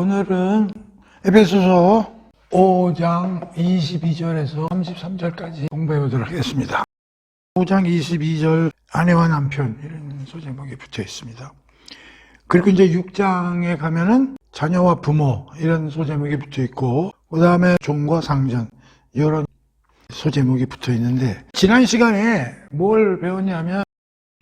오늘은 에베소서 5장 22절에서 33절까지 공부해 보도록 하겠습니다. 5장 22절 아내와 남편 이런 소제목이 붙어 있습니다. 그리고 이제 6장에 가면은 자녀와 부모 이런 소제목이 붙어 있고, 그 다음에 종과 상전 이런 소제목이 붙어 있는데, 지난 시간에 뭘 배웠냐면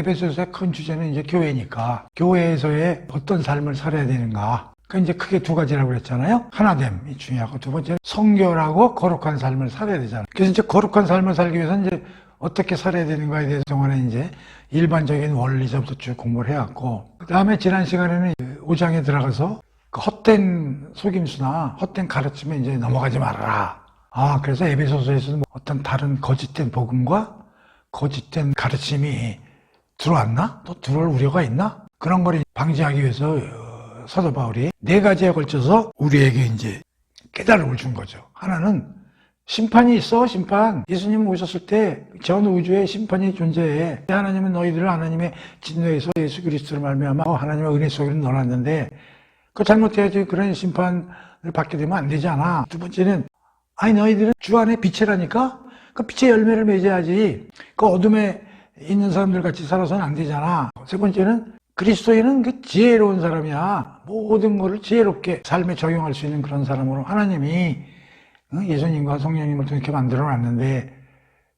에베소서의 큰 주제는 이제 교회니까 교회에서의 어떤 삶을 살아야 되는가, 그 이제 크게 두 가지라고 그랬잖아요. 하나됨이 중요하고, 두 번째는 성결하고 거룩한 삶을 살아야 되잖아요. 그래서 이제 거룩한 삶을 살기 위해서는 이제 어떻게 살아야 되는가에 대해서 동안에 이제 일반적인 원리서부터 쭉 공부를 해왔고, 그 다음에 지난 시간에는 5장에 들어가서 그 헛된 속임수나 헛된 가르침에 이제 넘어가지 말아라. 그래서 에베소서에서는 어떤 다른 거짓된 복음과 거짓된 가르침이 들어왔나? 또 들어올 우려가 있나? 그런 걸 방지하기 위해서 사도 바울이 네 가지에 걸쳐서 우리에게 이제 깨달음을 준 거죠. 하나는 심판이 있어, 심판. 예수님 오셨을 때 전 우주에 심판이 존재해. 하나님은 너희들을 하나님의 진노에서 예수 그리스도를 말미암아 하나님의 은혜 속에 넣어놨는데, 그 잘못해야지 그런 심판을 받게 되면 안 되잖아. 두 번째는 너희들은 주 안에 빛이라니까? 그 빛의 열매를 맺어야지. 그 어둠에 있는 사람들 같이 살아서는 안 되잖아. 세 번째는 그리스도인은 그 지혜로운 사람이야. 모든 것을 지혜롭게 삶에 적용할 수 있는 그런 사람으로 하나님이 예수님과 성령님을 통해 이렇게 만들어 놨는데,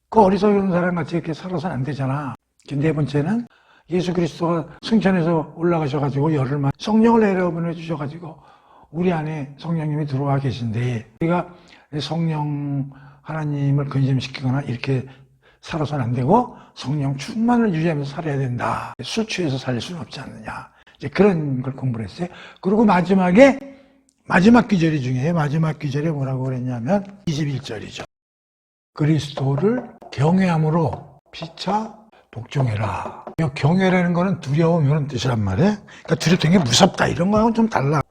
그 어리석은 사람 같이 이렇게 살아서는 안 되잖아. 네 번째는 예수 그리스도가 승천해서 올라가셔가지고 열흘만 성령을 내려보내 주셔가지고 우리 안에 성령님이 들어와 계신데, 우리가 성령 하나님을 근심시키거나 이렇게 살아서는 안 되고 성령 충만을 유지하면서 살아야 된다. 술 취해서 살 수는 없지 않느냐. 이제 그런 걸 공부를 했어요. 그리고 마지막 귀절이 중요해요. 마지막 귀절에 뭐라고 그랬냐면 21절이죠. 그리스도를 경외함으로 피차 복종해라. 이 경외라는 거는 두려움 이런 뜻이란 말이에요. 그러니까 두렵다는 게 무섭다 이런 거하고는 좀 달라.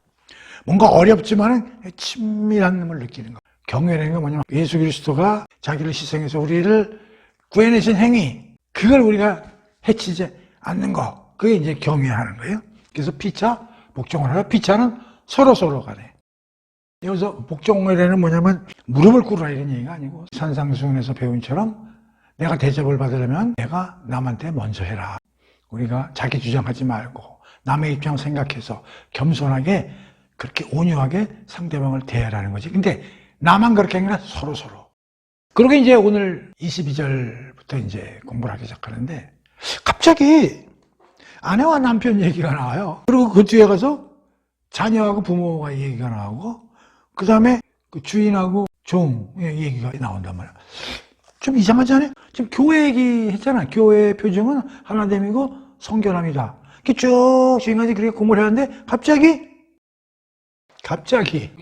뭔가 어렵지만은 친밀한 놈을 느끼는 거. 경외라는 건 뭐냐면 예수 그리스도가 자기를 희생해서 우리를 구해내신 행위, 그걸 우리가 해치지 않는 거, 그게 이제 경외하는 거예요. 그래서 피차 복종을 하라. 피차는 서로 간에. 여기서 복종이라는 뭐냐면 무릎을 꿇으라 이런 얘기가 아니고, 산상수훈에서 배운 처럼 내가 대접을 받으려면 내가 남한테 먼저 해라. 우리가 자기 주장하지 말고 남의 입장 생각해서 겸손하게 그렇게 온유하게 상대방을 대하라는 거지. 근데 나만 그렇게 아니라 서로. 그러게 이제 오늘 22절부터 이제 공부를 하기 시작하는데, 갑자기 아내와 남편 얘기가 나와요. 그리고 그 뒤에 가서 자녀하고 부모가 얘기가 나오고, 그 다음에 그 주인하고 종의 얘기가 나온단 말이야. 좀 이상하지 않아요? 지금 교회 얘기했잖아. 교회의 표징은 하나됨이고 성결함이다. 이렇게 쭉 지금까지 그렇게 공부를 했는데, 갑자기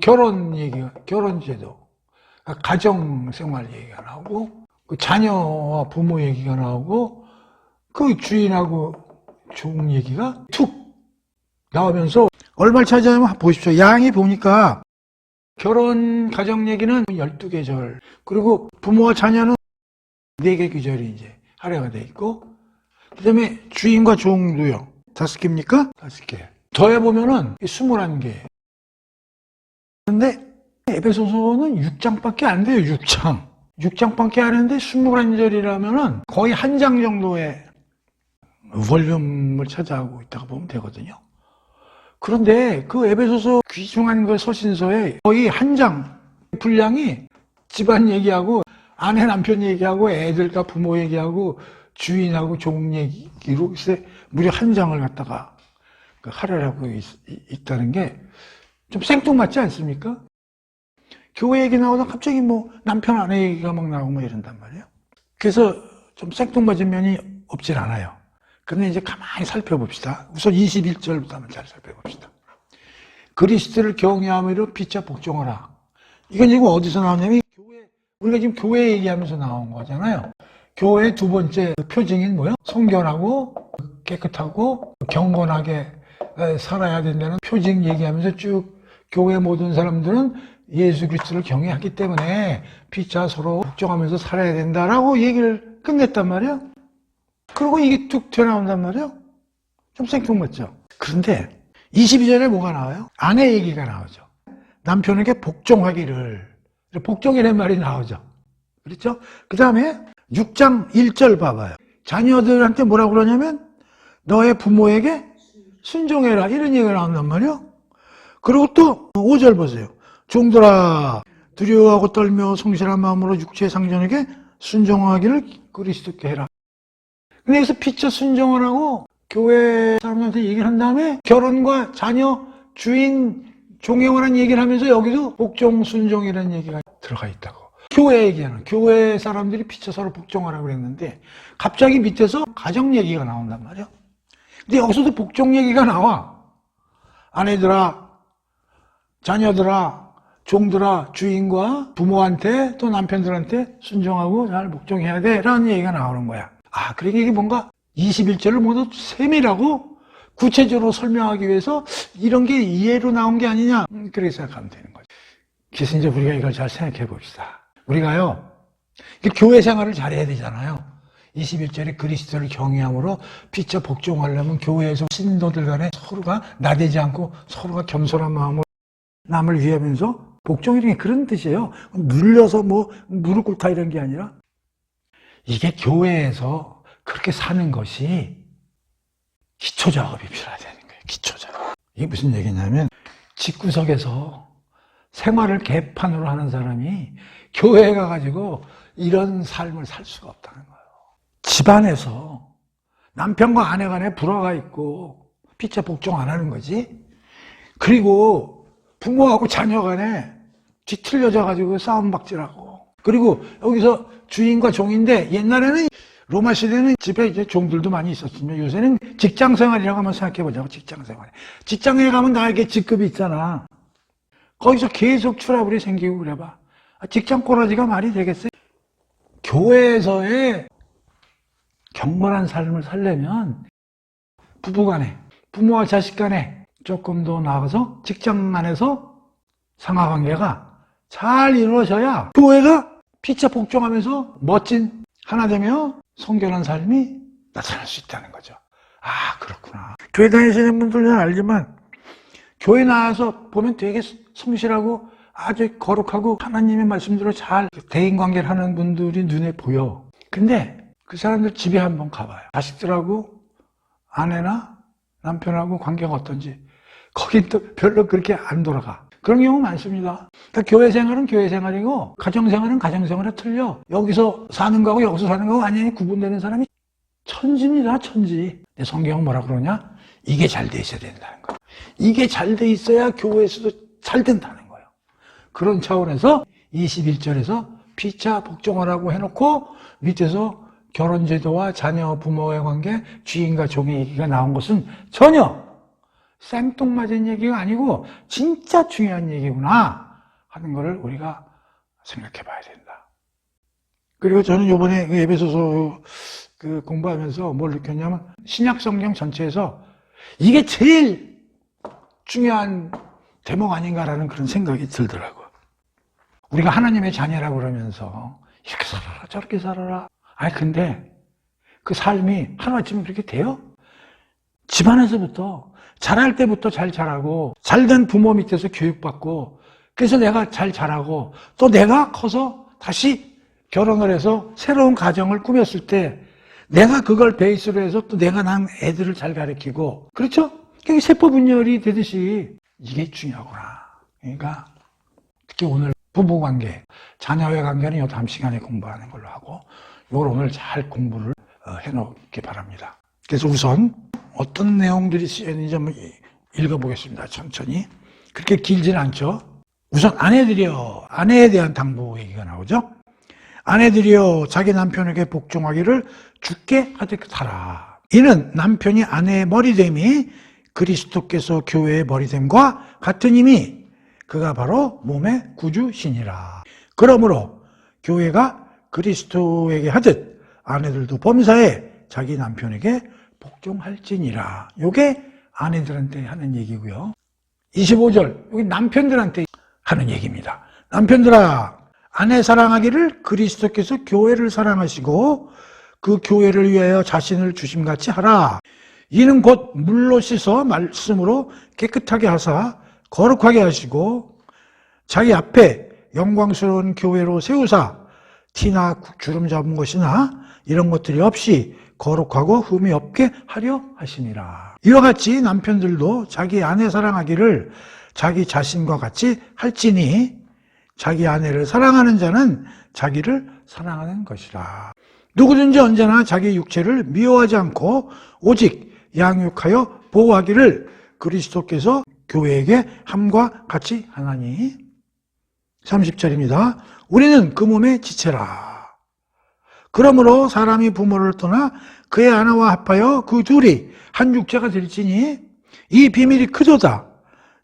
결혼 얘기가, 결혼제도, 가정생활 얘기가 나오고, 그 자녀와 부모 얘기가 나오고, 그 주인하고 종 얘기가 툭 나오면서 얼마를 차지하냐면 보십시오. 양이 보니까 결혼 가정 얘기는 12계절, 그리고 부모와 자녀는 4개 계절이 이제 할애가 돼 있고, 그 다음에 주인과 종도요. 5개입니까? 5개. 더해보면은 21개. 그런데 에베소서는 6장밖에 안 돼요. 6장밖에 안 했는데 21절이라면은 거의 한 장 정도의 볼륨을 차지하고 있다고 보면 되거든요. 그런데 그 에베소서 귀중한 그 서신서에 거의 한 장 분량이 집안 얘기하고 아내 남편 얘기하고 애들과 부모 얘기하고 주인하고 종 얘기로 글쎄 무려 한 장을 갖다가 할애하고 있다는 게 좀 생뚱맞지 않습니까? 교회 얘기 나오다 갑자기 뭐 남편 아내 얘기가 막 나오고 뭐 이런단 말이에요. 그래서 좀 생뚱맞은 면이 없진 않아요. 그런데 이제 가만히 살펴봅시다. 우선 21절부터 한번 잘 살펴봅시다. 그리스도를 경외함으로 피차 복종하라. 이건 지금 어디서 나오냐면 우리가 지금 교회 얘기하면서 나온 거잖아요. 교회의 두 번째 표징인 뭐요? 성결하고 깨끗하고 경건하게 살아야 된다는 표징 얘기하면서 쭉 교회 모든 사람들은 예수 그리스도를 경외하기 때문에 피차 서로 복종하면서 살아야 된다라고 얘기를 끝냈단 말이에요. 그리고 이게 툭 튀어나온단 말이에요. 좀 생뚱맞죠? 그런데 22절에 뭐가 나와요? 아내 얘기가 나오죠. 남편에게 복종하기를. 복종이라는 말이 나오죠. 그렇죠? 그 다음에 6장 1절 봐봐요. 자녀들한테 뭐라고 그러냐면 너의 부모에게 순종해라, 이런 얘기가 나온단 말이에요. 그리고 또 5절 보세요. 종들아 두려워하고 떨며 성실한 마음으로 육체의 상전에게 순종하기를 그리스도께 해라. 근데 여기서 피차 순종을 하고 교회 사람들한테 얘기를 한 다음에 결혼과 자녀, 주인, 종에 관한 얘기를 하면서 여기도 복종, 순종이라는 얘기가 들어가 있다고. 교회 얘기하는, 교회 사람들이 피차 서로 복종하라고 그랬는데 갑자기 밑에서 가정 얘기가 나온단 말이에요. 근데 여기서도 복종 얘기가 나와. 아내들아, 자녀들아, 종들아, 주인과 부모한테 또 남편들한테 순종하고 잘 복종해야 돼 라는 얘기가 나오는 거야. 아, 그러니까 이게 뭔가 21절을 모두 세밀하고 구체적으로 설명하기 위해서 이런 게 이해로 나온 게 아니냐, 그렇게 생각하면 되는 거죠. 그래서 이제 우리가 이걸 잘 생각해 봅시다. 우리가요, 교회 생활을 잘해야 되잖아요. 21절에 그리스도를 경외함으로 피차 복종하려면 교회에서 신도들 간에 서로가 나대지 않고 서로가 겸손한 마음으로 남을 위하면서, 복종이라는 게 그런 뜻이에요. 눌려서 뭐 무릎 꿇다 이런 게 아니라 이게 교회에서 그렇게 사는 것이 기초 작업이 필요하다는 거예요. 기초 작업. 이게 무슨 얘기냐면 집구석에서 생활을 개판으로 하는 사람이 교회에 가가지고 이런 삶을 살 수가 없다는 거예요. 집안에서 남편과 아내 간에 불화가 있고 피차 복종 안 하는 거지. 그리고 부모하고 자녀 간에 뒤틀려져가지고 싸움박질하고, 그리고 여기서 주인과 종인데 옛날에는 로마 시대는 집에 이제 종들도 많이 있었으면 요새는 직장 생활이라고 한번 생각해 보자고. 직장 생활. 직장에 가면 나에게 직급이 있잖아. 거기서 계속 트러블이 생기고 그래봐. 직장 꼬라지가 말이 되겠어요? 교회에서의 경건한 삶을 살려면 부부간에, 부모와 자식 간에 조금 더 나아가서 직장 안에서 상하관계가 잘 이루어져야 교회가 피차 복종하면서 멋진 하나 되며 성결한 삶이 나타날 수 있다는 거죠. 아, 그렇구나. 교회 다니시는 분들은 알지만 교회 나와서 보면 되게 성실하고 아주 거룩하고 하나님의 말씀대로 잘 대인관계를 하는 분들이 눈에 보여. 근데 그 사람들 집에 한번 가봐요. 자식들하고 아내나 남편하고 관계가 어떤지 거긴 또 별로 그렇게 안 돌아가. 그런 경우 많습니다. 그러니까 교회 생활은 교회 생활이고 가정생활은 가정생활에 틀려. 여기서 사는 거하고 여기서 사는 거하고 완전히 구분되는 사람이 천지입니다. 천지. 근데 성경은 뭐라 그러냐? 이게 잘 돼 있어야 된다는 거예요. 이게 잘 돼 있어야 교회에서도 잘 된다는 거예요. 그런 차원에서 21절에서 피차 복종하라고 해놓고 밑에서 결혼제도와 자녀 부모의 관계, 주인과 종의 얘기가 나온 것은 전혀 생뚱맞은 얘기가 아니고 진짜 중요한 얘기구나 하는 것을 우리가 생각해 봐야 된다. 그리고 저는 이번에 에베소서 공부하면서 뭘 느꼈냐면 신약 성경 전체에서 이게 제일 중요한 대목 아닌가라는 그런 생각이 들더라고요. 우리가 하나님의 자녀라고 그러면서 이렇게 살아라 저렇게 살아라. 아니 근데 그 삶이 하루아침에 그렇게 돼요? 집안에서부터 자랄 때부터 잘 자라고 잘된 부모 밑에서 교육받고 그래서 내가 잘 자라고 또 내가 커서 다시 결혼을 해서 새로운 가정을 꾸몄을 때 내가 그걸 베이스로 해서 또 내가 난 애들을 잘 가르치고 그렇죠? 그게 세포 분열이 되듯이 이게 중요하구나. 그러니까 특히 오늘 부부관계, 자녀의 관계는 요 다음 시간에 공부하는 걸로 하고 이걸 오늘 잘 공부를 해놓기 바랍니다. 그래서 우선 어떤 내용들이 쓰여있는지 한번 읽어보겠습니다. 천천히. 그렇게 길지는 않죠. 우선 아내들이여, 아내에 대한 당부 얘기가 나오죠. 아내들이여 자기 남편에게 복종하기를 주께 하듯 하라. 이는 남편이 아내의 머리됨이 그리스도께서 교회의 머리됨과 같은 임이 그가 바로 몸의 구주시니라. 그러므로 교회가 그리스도에게 하듯 아내들도 범사에 자기 남편에게 복종할지니라. 요게 아내들한테 하는 얘기고요. 25절 여기 남편들한테 하는 얘기입니다. 남편들아 아내 사랑하기를 그리스도께서 교회를 사랑하시고 그 교회를 위하여 자신을 주심같이 하라. 이는 곧 물로 씻어 말씀으로 깨끗하게 하사 거룩하게 하시고 자기 앞에 영광스러운 교회로 세우사 티나 주름 잡은 것이나 이런 것들이 없이 거룩하고 흠이 없게 하려 하시니라. 이와 같이 남편들도 자기 아내 사랑하기를 자기 자신과 같이 할지니 자기 아내를 사랑하는 자는 자기를 사랑하는 것이라. 누구든지 언제나 자기 육체를 미워하지 않고 오직 양육하여 보호하기를 그리스도께서 교회에게 함과 같이 하나니. 30절입니다. 우리는 그 몸의 지체라. 그러므로 사람이 부모를 떠나 그의 아내와 합하여 그 둘이 한 육체가 될지니 이 비밀이 크도다.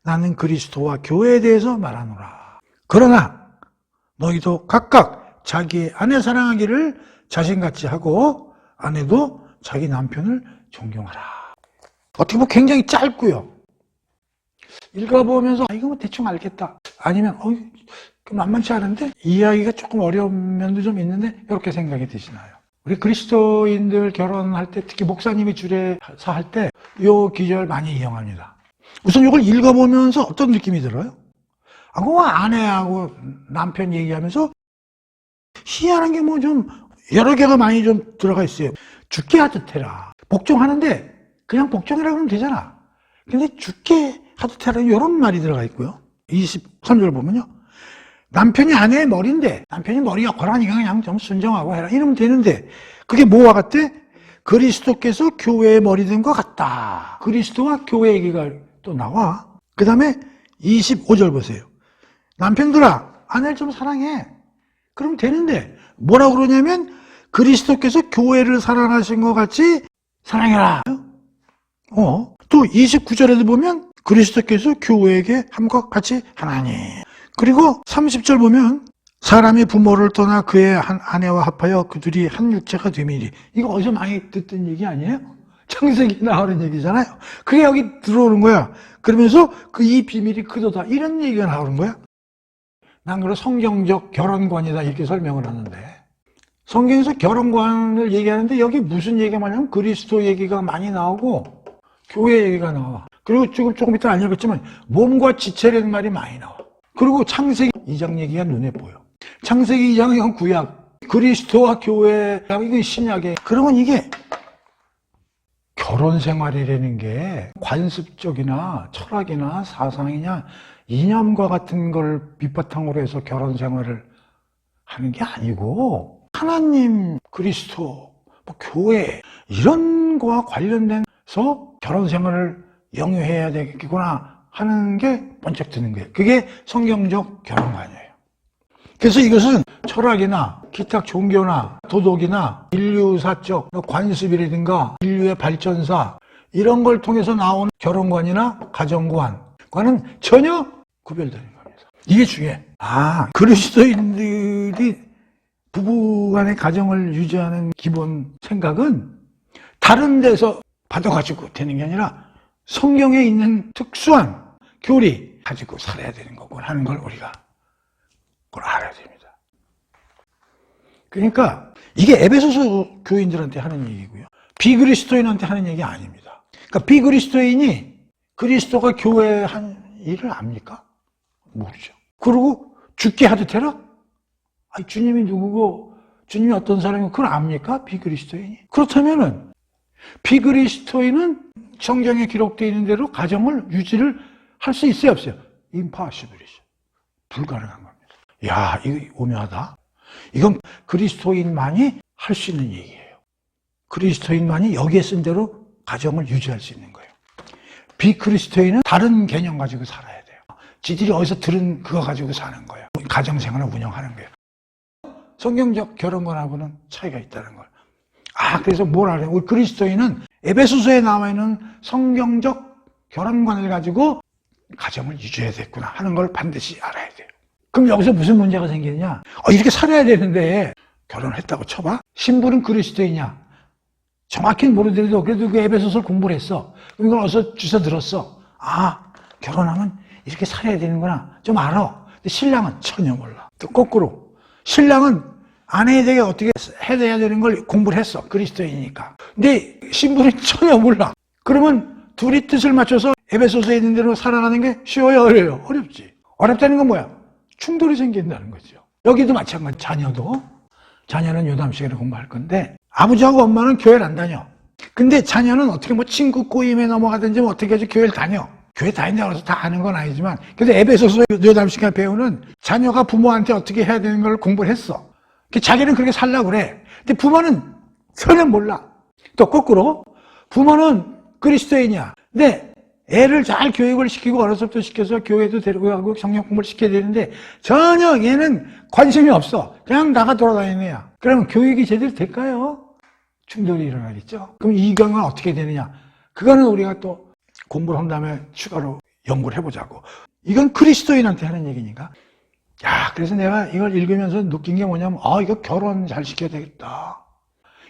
나는 그리스도와 교회에 대해서 말하노라. 그러나 너희도 각각 자기의 아내 사랑하기를 자신같이 하고 아내도 자기 남편을 존경하라. 어떻게 보면 굉장히 짧고요. 읽어보면서 이거 뭐 대충 알겠다. 아니면 만만치 않은데 이해하기가 조금 어려운 면도 좀 있는데 이렇게 생각이 드시나요? 우리 그리스도인들 결혼할 때 특히 목사님이 주례사 할 때 이 기절 많이 이용합니다. 우선 이걸 읽어보면서 어떤 느낌이 들어요? 아내하고 남편 얘기하면서 희한한 게 뭐 좀 여러 개가 많이 좀 들어가 있어요. 죽게 하듯 해라. 복종하는데 그냥 복종이라고 하면 되잖아. 근데 죽게 하듯 해라 이런 말이 들어가 있고요. 23절 보면요. 남편이 아내의 머리인데 남편이 머리 역할하니까 그냥 좀 순정하고 해라 이러면 되는데 그게 뭐와 같대? 그리스도께서 교회의 머리 된 것 같다. 그리스도와 교회 얘기가 또 나와. 그 다음에 25절 보세요. 남편들아 아내를 좀 사랑해. 그러면 되는데 뭐라고 그러냐면 그리스도께서 교회를 사랑하신 것 같이 사랑해라. 또 29절에도 보면 그리스도께서 교회에게 함과 같이 하나니. 그리고 30절 보면 사람이 부모를 떠나 그의 한 아내와 합하여 그들이 한 육체가 되미니. 이거 어디서 많이 듣던 얘기 아니에요? 창세기 나오는 얘기잖아요. 그게 여기 들어오는 거야. 그러면서 이 비밀이 크도다 이런 얘기가 나오는 거야. 난 그걸 성경적 결혼관이다 이렇게 설명을 하는데 성경에서 결혼관을 얘기하는데 여기 무슨 얘기가 많냐면 그리스도 얘기가 많이 나오고 교회 얘기가 나와. 그리고 조금 이따 알려겠지만 몸과 지체라는 말이 많이 나와. 그리고 창세기 2장 얘기가 눈에 보여. 창세기 2장은 구약, 그리스도와 교회, 이건 신약에. 그러면 이게 결혼 생활이라는 게 관습적이나 철학이나 사상이냐 이념과 같은 걸 밑바탕으로 해서 결혼 생활을 하는 게 아니고 하나님, 그리스도, 교회 이런 거와 관련돼서 결혼 생활을 영위해야 되겠구나 하는 게 번쩍 드는 거예요. 그게 성경적 결혼관이에요. 그래서 이것은 철학이나 기타 종교나 도덕이나 인류사적 관습이라든가 인류의 발전사 이런 걸 통해서 나오는 결혼관이나 가정관과는 전혀 구별되는 겁니다. 이게 중요해. 그리스도인들이 부부간의 가정을 유지하는 기본 생각은 다른 데서 받아가지고 되는 게 아니라 성경에 있는 특수한 교리 가지고 살아야 되는 거고 하는 걸 우리가 그걸 알아야 됩니다. 그러니까 이게 에베소서 교인들한테 하는 얘기고요. 비그리스도인한테 하는 얘기 아닙니다. 그러니까 비그리스도인이 그리스도가 교회에 한 일을 압니까? 모르죠. 그리고 죽게 하듯 해라? 주님이 누구고 주님이 어떤 사람이고 그걸 압니까? 비그리스도인이. 그렇다면은 비그리스도인은 성경에 기록되어 있는 대로 가정을 유지를 할 수 있어요, 없어요? impossible이죠. 불가능한 겁니다. 야, 이거 오묘하다. 이건 그리스도인만이 할 수 있는 얘기예요. 그리스도인만이 여기에 쓴 대로 가정을 유지할 수 있는 거예요. 비그리스도인은 다른 개념 가지고 살아야 돼요. 지들이 어디서 들은 그거 가지고 사는 거예요. 가정생활을 운영하는 거예요. 성경적 결혼관하고는 차이가 있다는 걸. 그래서 뭘 알아요? 우리 그리스도인은 에베소서에 나와 있는 성경적 결혼관을 가지고 가정을 유지해야 되겠구나 하는 걸 반드시 알아야 돼요. 그럼 여기서 무슨 문제가 생기느냐? 이렇게 살아야 되는데 결혼을 했다고 쳐봐? 신부는 그리스도이냐? 정확히는 모르더라도 그래도 그 에베소서를 공부를 했어. 이걸 어디서 주워 들었어. 결혼하면 이렇게 살아야 되는구나. 좀 알아. 근데 신랑은 전혀 몰라. 또 거꾸로. 신랑은 아내에 대해 어떻게 해야 되는 걸 공부를 했어. 그리스도인이니까. 근데 신부는 전혀 몰라. 그러면 둘이 뜻을 맞춰서 에베소서에 있는 대로 살아가는 게 쉬워요, 어려워요? 어렵지. 어렵다는 건 뭐야? 충돌이 생긴다는 거죠. 여기도 마찬가지. 자녀는 요담 시간에 공부할 건데 아버지하고 엄마는 교회를 안 다녀. 근데 자녀는 어떻게 뭐 친구 꼬임에 넘어가든지 뭐 어떻게 해서 교회를 다녀. 교회 다닌다고 해서 다 아는 건 아니지만 그래도 에베소서 요담 시간 배우는 자녀가 부모한테 어떻게 해야 되는 걸 공부를 했어. 자기는 그렇게 살려고 그래. 근데 부모는 전혀 몰라. 또 거꾸로 부모는 그리스도인이야. 근데 애를 잘 교육을 시키고 어려서부터 시켜서 교회도 데리고 가고 성경 공부를 시켜야 되는데 전혀 얘는 관심이 없어. 그냥 나가 돌아다니는 애야. 그러면 교육이 제대로 될까요? 충돌이 일어나겠죠. 그럼 이 경우는 어떻게 되느냐? 그거는 우리가 또 공부를 한 다음에 추가로 연구를 해보자고. 이건 그리스도인한테 하는 얘기니까. 야, 그래서 내가 이걸 읽으면서 느낀 게 뭐냐면, 이거 결혼 잘 시켜야 되겠다.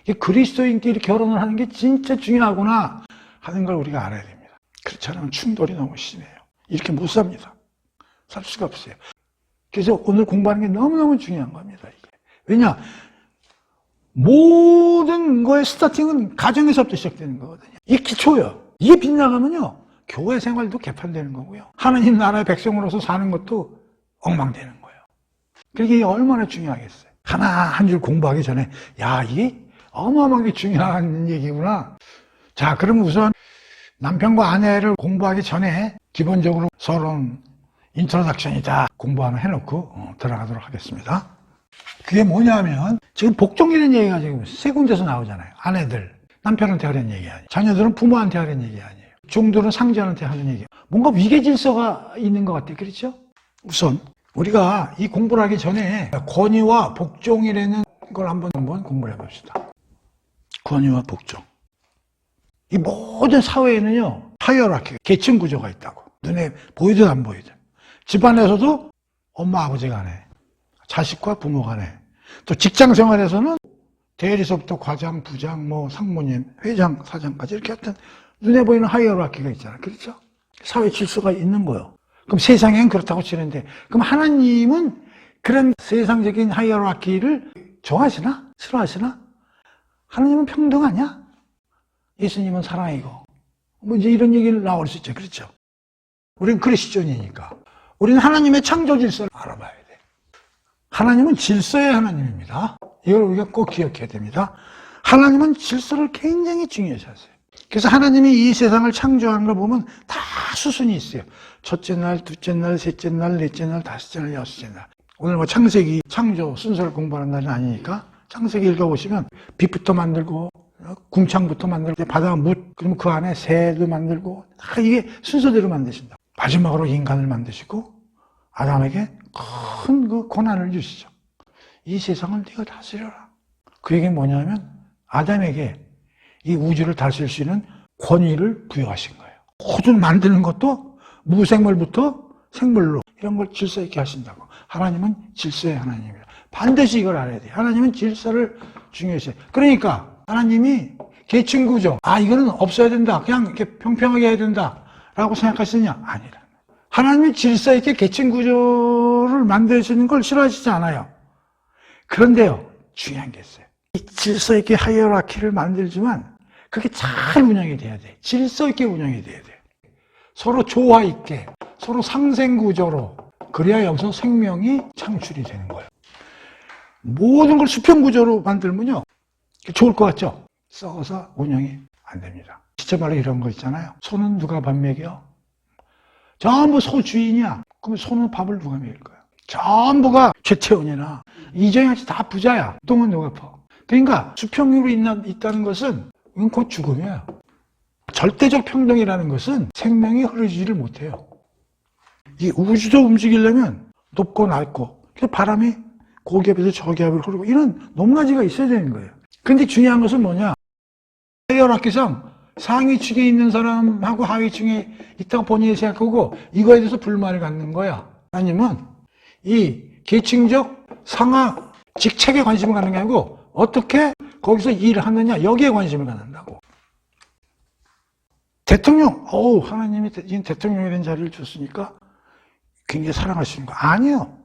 이게 그리스도인끼리 결혼을 하는 게 진짜 중요하구나 하는 걸 우리가 알아야 됩니다. 그렇지 않으면 충돌이 너무 심해요. 이렇게 못 삽니다. 살 수가 없어요. 그래서 오늘 공부하는 게 너무너무 중요한 겁니다. 이게. 왜냐? 모든 거의 스타팅은 가정에서부터 시작되는 거거든요. 이게 기초예요. 이게 빗나가면요, 교회 생활도 개판되는 거고요. 하나님 나라의 백성으로서 사는 것도 엉망되는 거예요. 그러니까 이게 얼마나 중요하겠어요. 하나 한 줄 공부하기 전에, 야, 이게 어마어마하게 중요한 얘기구나. 자, 그럼 우선 남편과 아내를 공부하기 전에 기본적으로 서론 인트로덕션이다 공부 하나 해놓고 들어가도록 하겠습니다. 그게 뭐냐면 지금 복종이라는 얘기가 지금 세 군데서 나오잖아요. 아내들, 남편한테 하는 얘기 아니에요. 자녀들은 부모한테 하는 얘기 아니에요. 종들은 상전한테 하는 얘기예요. 뭔가 위계 질서가 있는 것 같아요. 그렇죠? 우선 우리가 이 공부를 하기 전에 권위와 복종이라는 걸 한번 공부를 해봅시다. 권위와 복종. 이 모든 사회에는요, 하이어라키, 계층 구조가 있다고. 눈에 보이든 안 보이든. 집안에서도 엄마, 아버지 간에, 자식과 부모 간에, 또 직장 생활에서는 대리석부터 과장, 부장, 상무님, 회장, 사장까지 이렇게 하여튼 눈에 보이는 하이어라키가 있잖아요. 그렇죠? 사회 질서가 있는 거예요. 그럼 세상엔 그렇다고 치는데, 그럼 하나님은 그런 세상적인 하이어라키를 좋아하시나? 싫어하시나? 하나님은 평등하냐? 예수님은 사랑이고. 이제 이런 얘기를 나올 수 있죠. 그렇죠? 우리는 그리스도인이니까. 우리는 하나님의 창조 질서를 알아봐야 돼. 하나님은 질서의 하나님입니다. 이걸 우리가 꼭 기억해야 됩니다. 하나님은 질서를 굉장히 중요시하세요. 그래서 하나님이 이 세상을 창조하는 걸 보면 다 수순이 있어요. 첫째 날, 둘째 날, 셋째 날, 넷째 날, 다섯째 날, 여섯째 날. 오늘 창세기 창조 순서를 공부하는 날은 아니니까 창세기 읽어보시면 빛부터 만들고 궁창부터 만들고 바다 묻, 그러면 그 안에 새도 만들고 다 이게 순서대로 만드신다. 마지막으로 인간을 만드시고 아담에게 큰 그 고난을 주시죠. 이 세상을 네가 다스려라. 그 얘기는 뭐냐면 아담에게 이 우주를 다스릴 수 있는 권위를 부여하신 거예요. 모든 만드는 것도 무생물부터 생물로 이런 걸 질서 있게 하신다고. 하나님은 질서의 하나님이라. 반드시 이걸 알아야 돼요. 하나님은 질서를 중요시해요. 그러니까 하나님이 계층 구조, 이거는 없어야 된다. 그냥 이렇게 평평하게 해야 된다. 라고 생각하시느냐? 아니라. 하나님이 질서 있게 계층 구조를 만드시는 걸 싫어하시지 않아요. 그런데요, 중요한 게 있어요. 이 질서 있게 하이어라키를 만들지만 그게 잘 운영이 돼야 돼. 질서 있게 운영이 돼야 돼. 서로 조화 있게, 서로 상생 구조로. 그래야 여기서 생명이 창출이 되는 거예요. 모든 걸 수평 구조로 만들면요, 좋을 것 같죠? 썩어서 운영이 안 됩니다. 진짜 말로 이런 거 있잖아요. 소는 누가 밥 먹여? 전부 소 주인이야. 그럼 소는 밥을 누가 먹일 거야? 전부가 최태원이나 이정현씨 다 부자야. 똥은 누가 퍼? 그러니까 수평으로 있다는 것은 이건 곧 죽음이에요. 절대적 평등이라는 것은 생명이 흐르지를 못해요. 이 우주도 움직이려면 높고 낮고, 그래서 바람이 고기압에서 저기압으로 흐르고 이런 높낮이가 있어야 되는 거예요. 근데 중요한 것은 뭐냐? 하이어라키상 상위층에 있는 사람하고 하위층에 있다고 본인이 생각하고 이거에 대해서 불만을 갖는 거야. 아니면 이 계층적 상하 직책에 관심을 갖는 게 아니고 어떻게 거기서 일을 하느냐 여기에 관심을 갖는다고. 대통령, 하나님이 대통령에 대한 자리를 줬으니까 굉장히 사랑하시는 거 아니에요.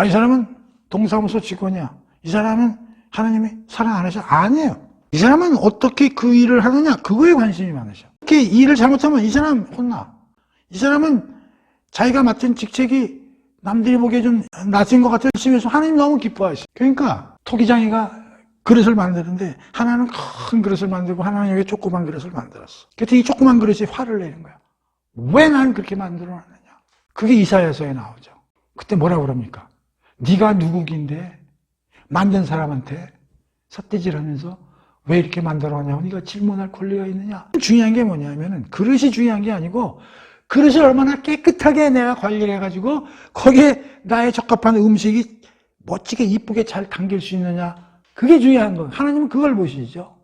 이 사람은 동사무소 직원이야. 이 사람은 하나님이 사랑 안 하셔. 아니에요. 이 사람은 어떻게 그 일을 하느냐 그거에 관심이 많으셔. 이렇게 일을 잘못하면 이 사람 혼나. 이 사람은 자기가 맡은 직책이 남들이 보기에 좀 낯선 것 같아 열심히 해서 하나님 너무 기뻐하시. 그러니까 토기장이가 그릇을 만드는데 하나는 큰 그릇을 만들고 하나는 여기 조그만 그릇을 만들었어. 그때 이 조그만 그릇이 화를 내는 거야. 왜 난 그렇게 만들어놨느냐. 그게 이사야서에 나오죠. 그때 뭐라 그럽니까? 네가 누구긴데 만든 사람한테 삿대질하면서 왜 이렇게 만들어놨냐고 네가 질문할 권리가 있느냐. 중요한 게 뭐냐면은 그릇이 중요한 게 아니고 그릇을 얼마나 깨끗하게 내가 관리를 해가지고 거기에 나의 적합한 음식이 멋지게 이쁘게 잘 담길 수 있느냐. 그게 중요한 거예요. 하나님은 그걸 보시죠.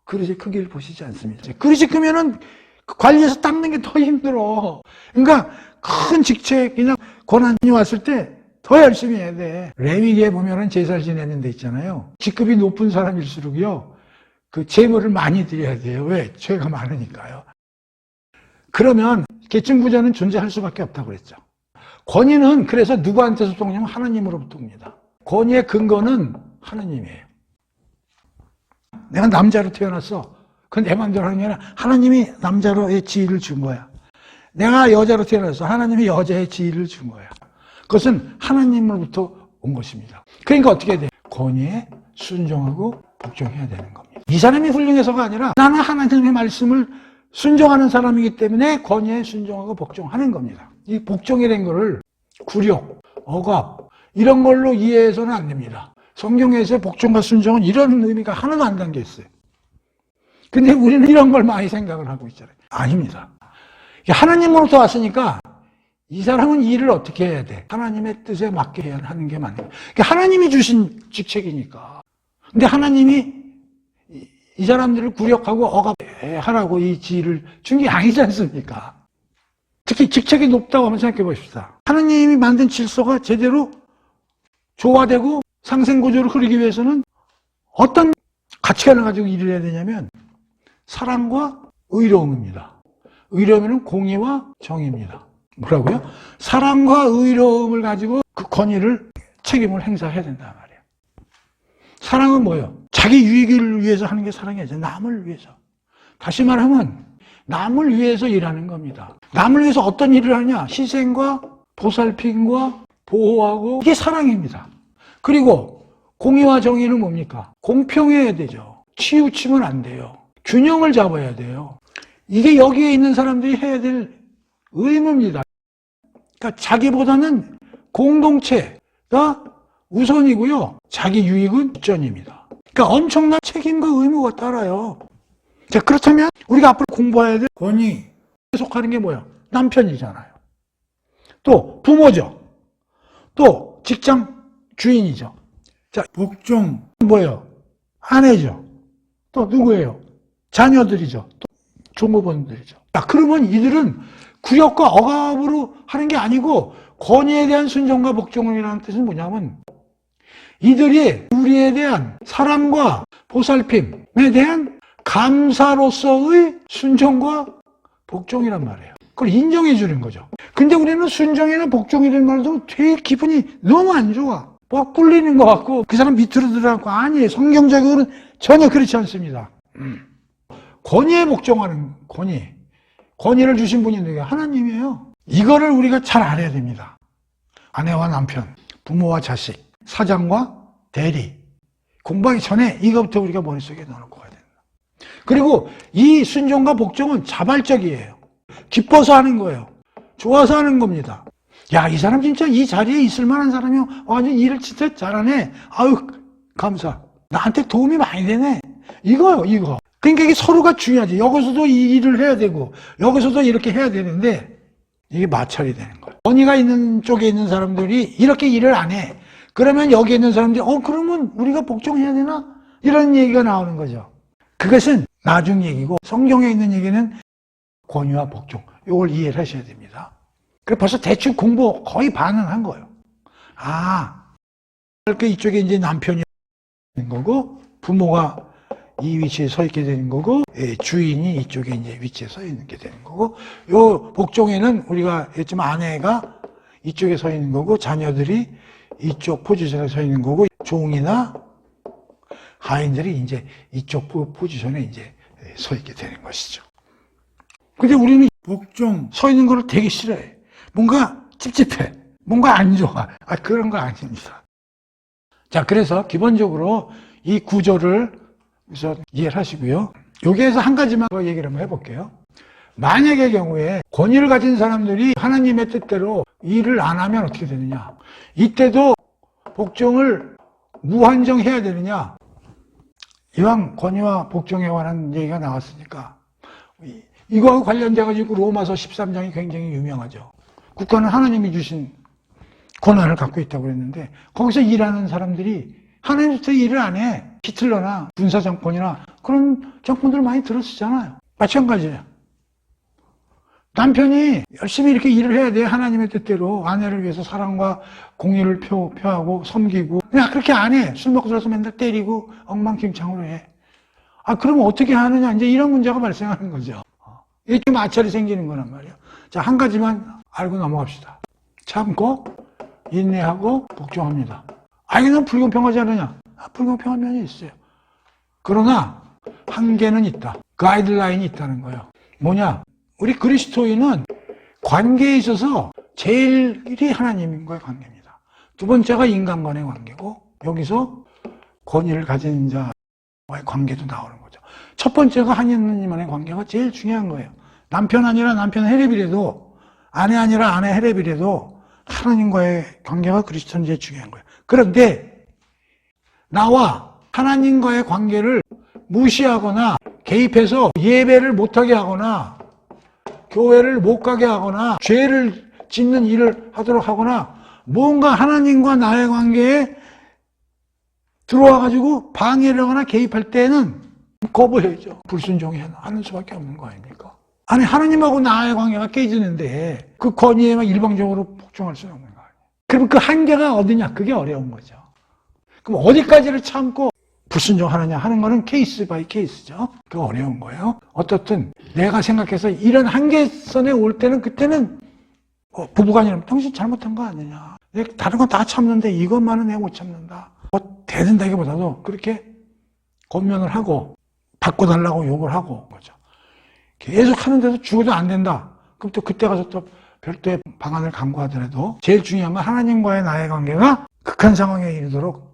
그릇의 크기를 보시지 않습니다. 그릇이 크면은 관리해서 닦는 게 더 힘들어. 그러니까 큰 직책이나 고난이 왔을 때 더 열심히 해야 돼. 레위기에 보면은 제사를 지내는 데 있잖아요. 직급이 높은 사람일수록요, 그 제물을 많이 드려야 돼요. 왜? 죄가 많으니까요. 그러면 계층부자는 존재할 수밖에 없다고 그랬죠. 권위는 그래서 누구한테서 오냐면 하나님으로부터 옵니다. 권위의 근거는 하나님이에요. 내가 남자로 태어났어. 그건 내 마음대로 하는 게 아니라 하나님이 남자로의 지위를 준 거야. 내가 여자로 태어났어. 하나님이 여자의 지위를 준 거야. 그것은 하나님으로부터 온 것입니다. 그러니까 어떻게 해야 돼? 권위에 순종하고 복종해야 되는 겁니다. 이 사람이 훌륭해서가 아니라 나는 하나님의 말씀을 순종하는 사람이기 때문에 권위에 순종하고 복종하는 겁니다. 이 복종이라는 거를 굴욕, 억압 이런 걸로 이해해서는 안 됩니다. 성경에서의 복종과 순종은 이런 의미가 하나도 안 담겨 있어요. 근데 우리는 이런 걸 많이 생각을 하고 있잖아요. 아닙니다. 하나님으로부터 왔으니까 이 사람은 일을 어떻게 해야 돼? 하나님의 뜻에 맞게 해야 하는 게 맞는 거예요. 하나님이 주신 직책이니까. 근데 하나님이 이 사람들을 굴욕하고 억압하라고 이 지위를 준 게 아니지 않습니까? 특히 직책이 높다고 한번 생각해 보십시다. 하나님이 만든 질서가 제대로 조화되고 상생구조를 흐르기 위해서는 어떤 가치관을 가지고 일을 해야 되냐면 사랑과 의로움입니다. 의로움은 공의와 정의입니다. 뭐라고요? 사랑과 의로움을 가지고 그 권위를 책임을 행사해야 된단 말이에요. 사랑은 뭐예요? 자기 유익을 위해서 하는 게 사랑이 아니죠. 남을 위해서. 다시 말하면 남을 위해서 일하는 겁니다. 남을 위해서 어떤 일을 하냐? 희생과 보살핌과 보호하고 이게 사랑입니다. 그리고 공의와 정의는 뭡니까? 공평해야 되죠. 치우치면 안 돼요. 균형을 잡아야 돼요. 이게 여기에 있는 사람들이 해야 될 의무입니다. 그러니까 자기보다는 공동체가 우선이고요. 자기 유익은 뒷전입니다. 그러니까 엄청난 책임과 의무가 따라요. 자, 그렇다면 우리가 앞으로 공부해야 될 권위에 속하는 게 뭐야? 남편이잖아요. 또 부모죠. 또 직장 주인이죠. 자, 복종 뭐예요? 아내죠. 또 누구예요? 자녀들이죠. 또 종업원들이죠. 자, 그러면 이들은 구역과 억압으로 하는 게 아니고 권위에 대한 순종과 복종이라는 뜻은 뭐냐면 이들이 우리에 대한 사랑과 보살핌에 대한 감사로서의 순종과 복종이란 말이에요. 그걸 인정해 주는 거죠. 근데 우리는 순종이나 복종이라는 말도 되게 기분이 너무 안 좋아. 뭐 꿀리는 것 같고 그 사람 밑으로 들어가고 아니에요. 성경적으로는 전혀 그렇지 않습니다. 권위에 복종하는 권위를 주신 분이 누구예요? 하나님이에요. 이거를 우리가 잘 알아야 됩니다. 아내와 남편, 부모와 자식, 사장과 대리. 공부하기 전에 이것부터 우리가 머릿속에 넣어놓고 가야 된다. 그리고 이 순종과 복종은 자발적이에요. 기뻐서 하는 거예요. 좋아서 하는 겁니다. 야, 이 사람 진짜 이 자리에 있을 만한 사람이요. 완전 일을 진짜 잘하네. 아유, 감사. 나한테 도움이 많이 되네. 이거요, 이거. 그러니까 이게 서로가 중요하지. 여기서도 이 일을 해야 되고, 여기서도 이렇게 해야 되는데, 이게 마찰이 되는 거예요. 권위가 있는 쪽에 있는 사람들이 이렇게 일을 안 해. 그러면 여기 있는 사람들이, 그러면 우리가 복종해야 되나? 이런 얘기가 나오는 거죠. 그것은 나중 얘기고, 성경에 있는 얘기는 권위와 복종. 이걸 이해를 하셔야 됩니다. 그래 벌써 대충 공부 거의 반은 한 거예요. 이렇게 이쪽에 이제 남편이 있는 거고, 부모가 이 위치에 서 있게 되는 거고, 주인이 이쪽에 이제 위치에 서 있는 게 되는 거고, 요 복종에는 우리가 했지만 아내가 이쪽에 서 있는 거고, 자녀들이 이쪽 포지션에 서 있는 거고, 종이나 하인들이 이제 이쪽 포지션에 이제 서 있게 되는 것이죠. 근데 우리는 복종 서 있는 거를 되게 싫어해. 뭔가 찝찝해. 뭔가 안 좋아. 그런 거 아닙니다. 자, 그래서 기본적으로 이 구조를 우선 이해를 하시고요. 여기에서 한 가지만 더 얘기를 한번 해볼게요. 만약의 경우에 권위를 가진 사람들이 하나님의 뜻대로 일을 안 하면 어떻게 되느냐? 이때도 복종을 무한정해야 되느냐? 이왕 권위와 복종에 관한 얘기가 나왔으니까 이거하고 관련돼가지고 로마서 13장이 굉장히 유명하죠. 국가는 하나님이 주신 권한을 갖고 있다고 그랬는데 거기서 일하는 사람들이 하나님부터 일을 안 해. 히틀러나 군사정권이나 그런 정권들 많이 들었었잖아요. 마찬가지예요. 남편이 열심히 이렇게 일을 해야 돼. 하나님의 뜻대로 아내를 위해서 사랑과 공의를 표하고 섬기고 그냥 그렇게 안 해. 술 먹고 들어서 맨날 때리고 엉망진창으로 해. 그러면 어떻게 하느냐. 이제 이런 문제가 발생하는 거죠. 이렇게 마찰이 생기는 거란 말이에요. 자, 한 가지만 알고 넘어갑시다. 참고 인내하고 복종합니다. 이건 불공평하지 않느냐? 불공평한 면이 있어요. 그러나 한계는 있다. 가이드라인이 있다는 거예요. 뭐냐? 우리 그리스도인은 관계에 있어서 제일이 하나님과의 관계입니다. 두 번째가 인간 간의 관계고 여기서 권위를 가진 자와의 관계도 나오는 거죠. 첫 번째가 하나님과의 관계가 제일 중요한 거예요. 남편 아니라 남편 헤레비래도 아내 아니라 아내 헤레비래도 하나님과의 관계가 그리스도는 제일 중요한 거예요. 그런데 나와 하나님과의 관계를 무시하거나 개입해서 예배를 못하게 하거나 교회를 못 가게 하거나 죄를 짓는 일을 하도록 하거나 뭔가 하나님과 나의 관계에 들어와가지고 방해를 하거나 개입할 때는 거부해야죠. 불순종하는 수밖에 없는 거 아닙니까? 아니 하나님하고 나의 관계가 깨지는데 그 권위에 막 일방적으로 복종할 수는 없는 거 아니에요. 그럼 그 한계가 어디냐? 그게 어려운 거죠. 그럼 어디까지를 참고 불순종하느냐 하는 거는 케이스 바이 케이스죠. 그거 어려운 거예요. 어떻든 내가 생각해서 이런 한계선에 올 때는 그때는 부부간이라면 당신 잘못한 거 아니냐. 다른 건 다 참는데 이것만은 내가 못 참는다. 대든다기보다도 그렇게 권면을 하고 바꿔달라고 욕을 하고 거죠. 계속 하는데도 죽어도 안 된다. 그럼 또 그때 가서 또 별도의 방안을 강구하더라도 제일 중요한 건 하나님과의 나의 관계가 극한 상황에 이르도록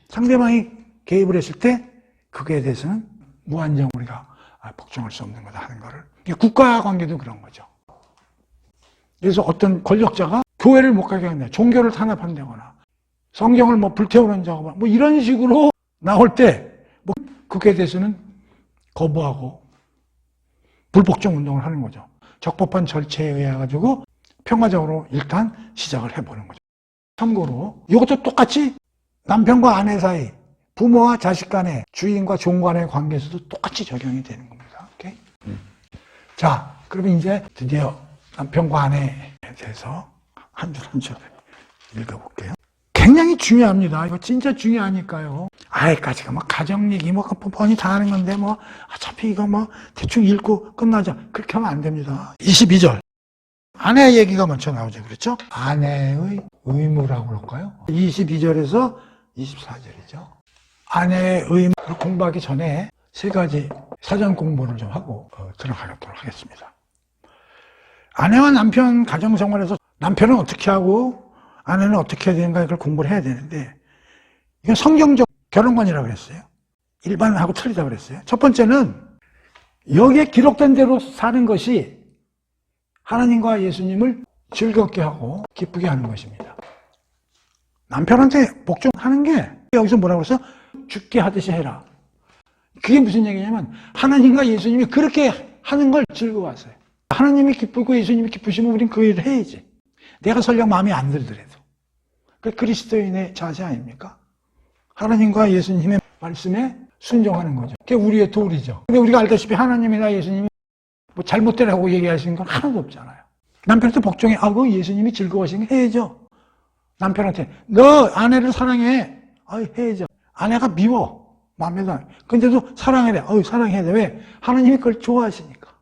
상대방이 개입을 했을 때 그거에 대해서는 무한정 우리가 복종할 수 없는 거다 하는 거를. 국가 관계도 그런 거죠. 그래서 어떤 권력자가 교회를 못 가게 한다, 종교를 탄압한다거나 성경을 불태우는 작업, 이런 식으로 나올 때 그거에 대해서는 거부하고 불복종 운동을 하는 거죠. 적법한 절차에 의해 가지고 평화적으로 일단 시작을 해보는 거죠. 참고로 이것도 똑같이 남편과 아내 사이, 부모와 자식 간의, 주인과 종 간의 관계에서도 똑같이 적용이 되는 겁니다. 오케이? 자, 그러면 이제 드디어 남편과 아내에 대해서 한 줄 한 줄 읽어볼게요. 굉장히 중요합니다. 이거 진짜 중요하니까요. 아이까지가 가정 얘기 뻔히 다 하는 건데 어차피 이거 대충 읽고 끝나자. 그렇게 하면 안 됩니다. 22절. 아내 얘기가 먼저 나오죠. 그렇죠? 아내의 의무라고 그럴까요? 22절에서 24절이죠. 아내의 의무를 공부하기 전에 세 가지 사전 공부를 좀 하고 들어가도록 하겠습니다. 아내와 남편 가정생활에서 남편은 어떻게 하고 아내는 어떻게 해야 되는가 이걸 공부를 해야 되는데 이건 성경적 결혼관이라고 그랬어요. 일반하고 틀리다고 그랬어요. 첫 번째는 여기에 기록된 대로 사는 것이 하나님과 예수님을 즐겁게 하고 기쁘게 하는 것입니다. 남편한테 복종하는 게 여기서 뭐라고 그랬어? 죽게 하듯이 해라. 그게 무슨 얘기냐면 하나님과 예수님이 그렇게 하는 걸 즐거워하세요. 하나님이 기쁘고 예수님이 기쁘시면 우린 그 일을 해야지. 내가 설령 마음에 안 들더라도. 그 그리스도인의 자세 아닙니까? 하나님과 예수님의 말씀에 순종하는 거죠. 그게 우리의 도리죠. 근데 우리가 알다시피 하나님이나 예수님이 잘못되라고 얘기하시는 건 하나도 없잖아요. 남편한테 복종해. 그 예수님이 즐거워하시는 게 해야죠. 남편한테 너 아내를 사랑해. 해야죠. 아내가 미워. 마음에도 안. 근데도 사랑해야 돼. 사랑해야 돼. 왜? 하나님이 그걸 좋아하시니까.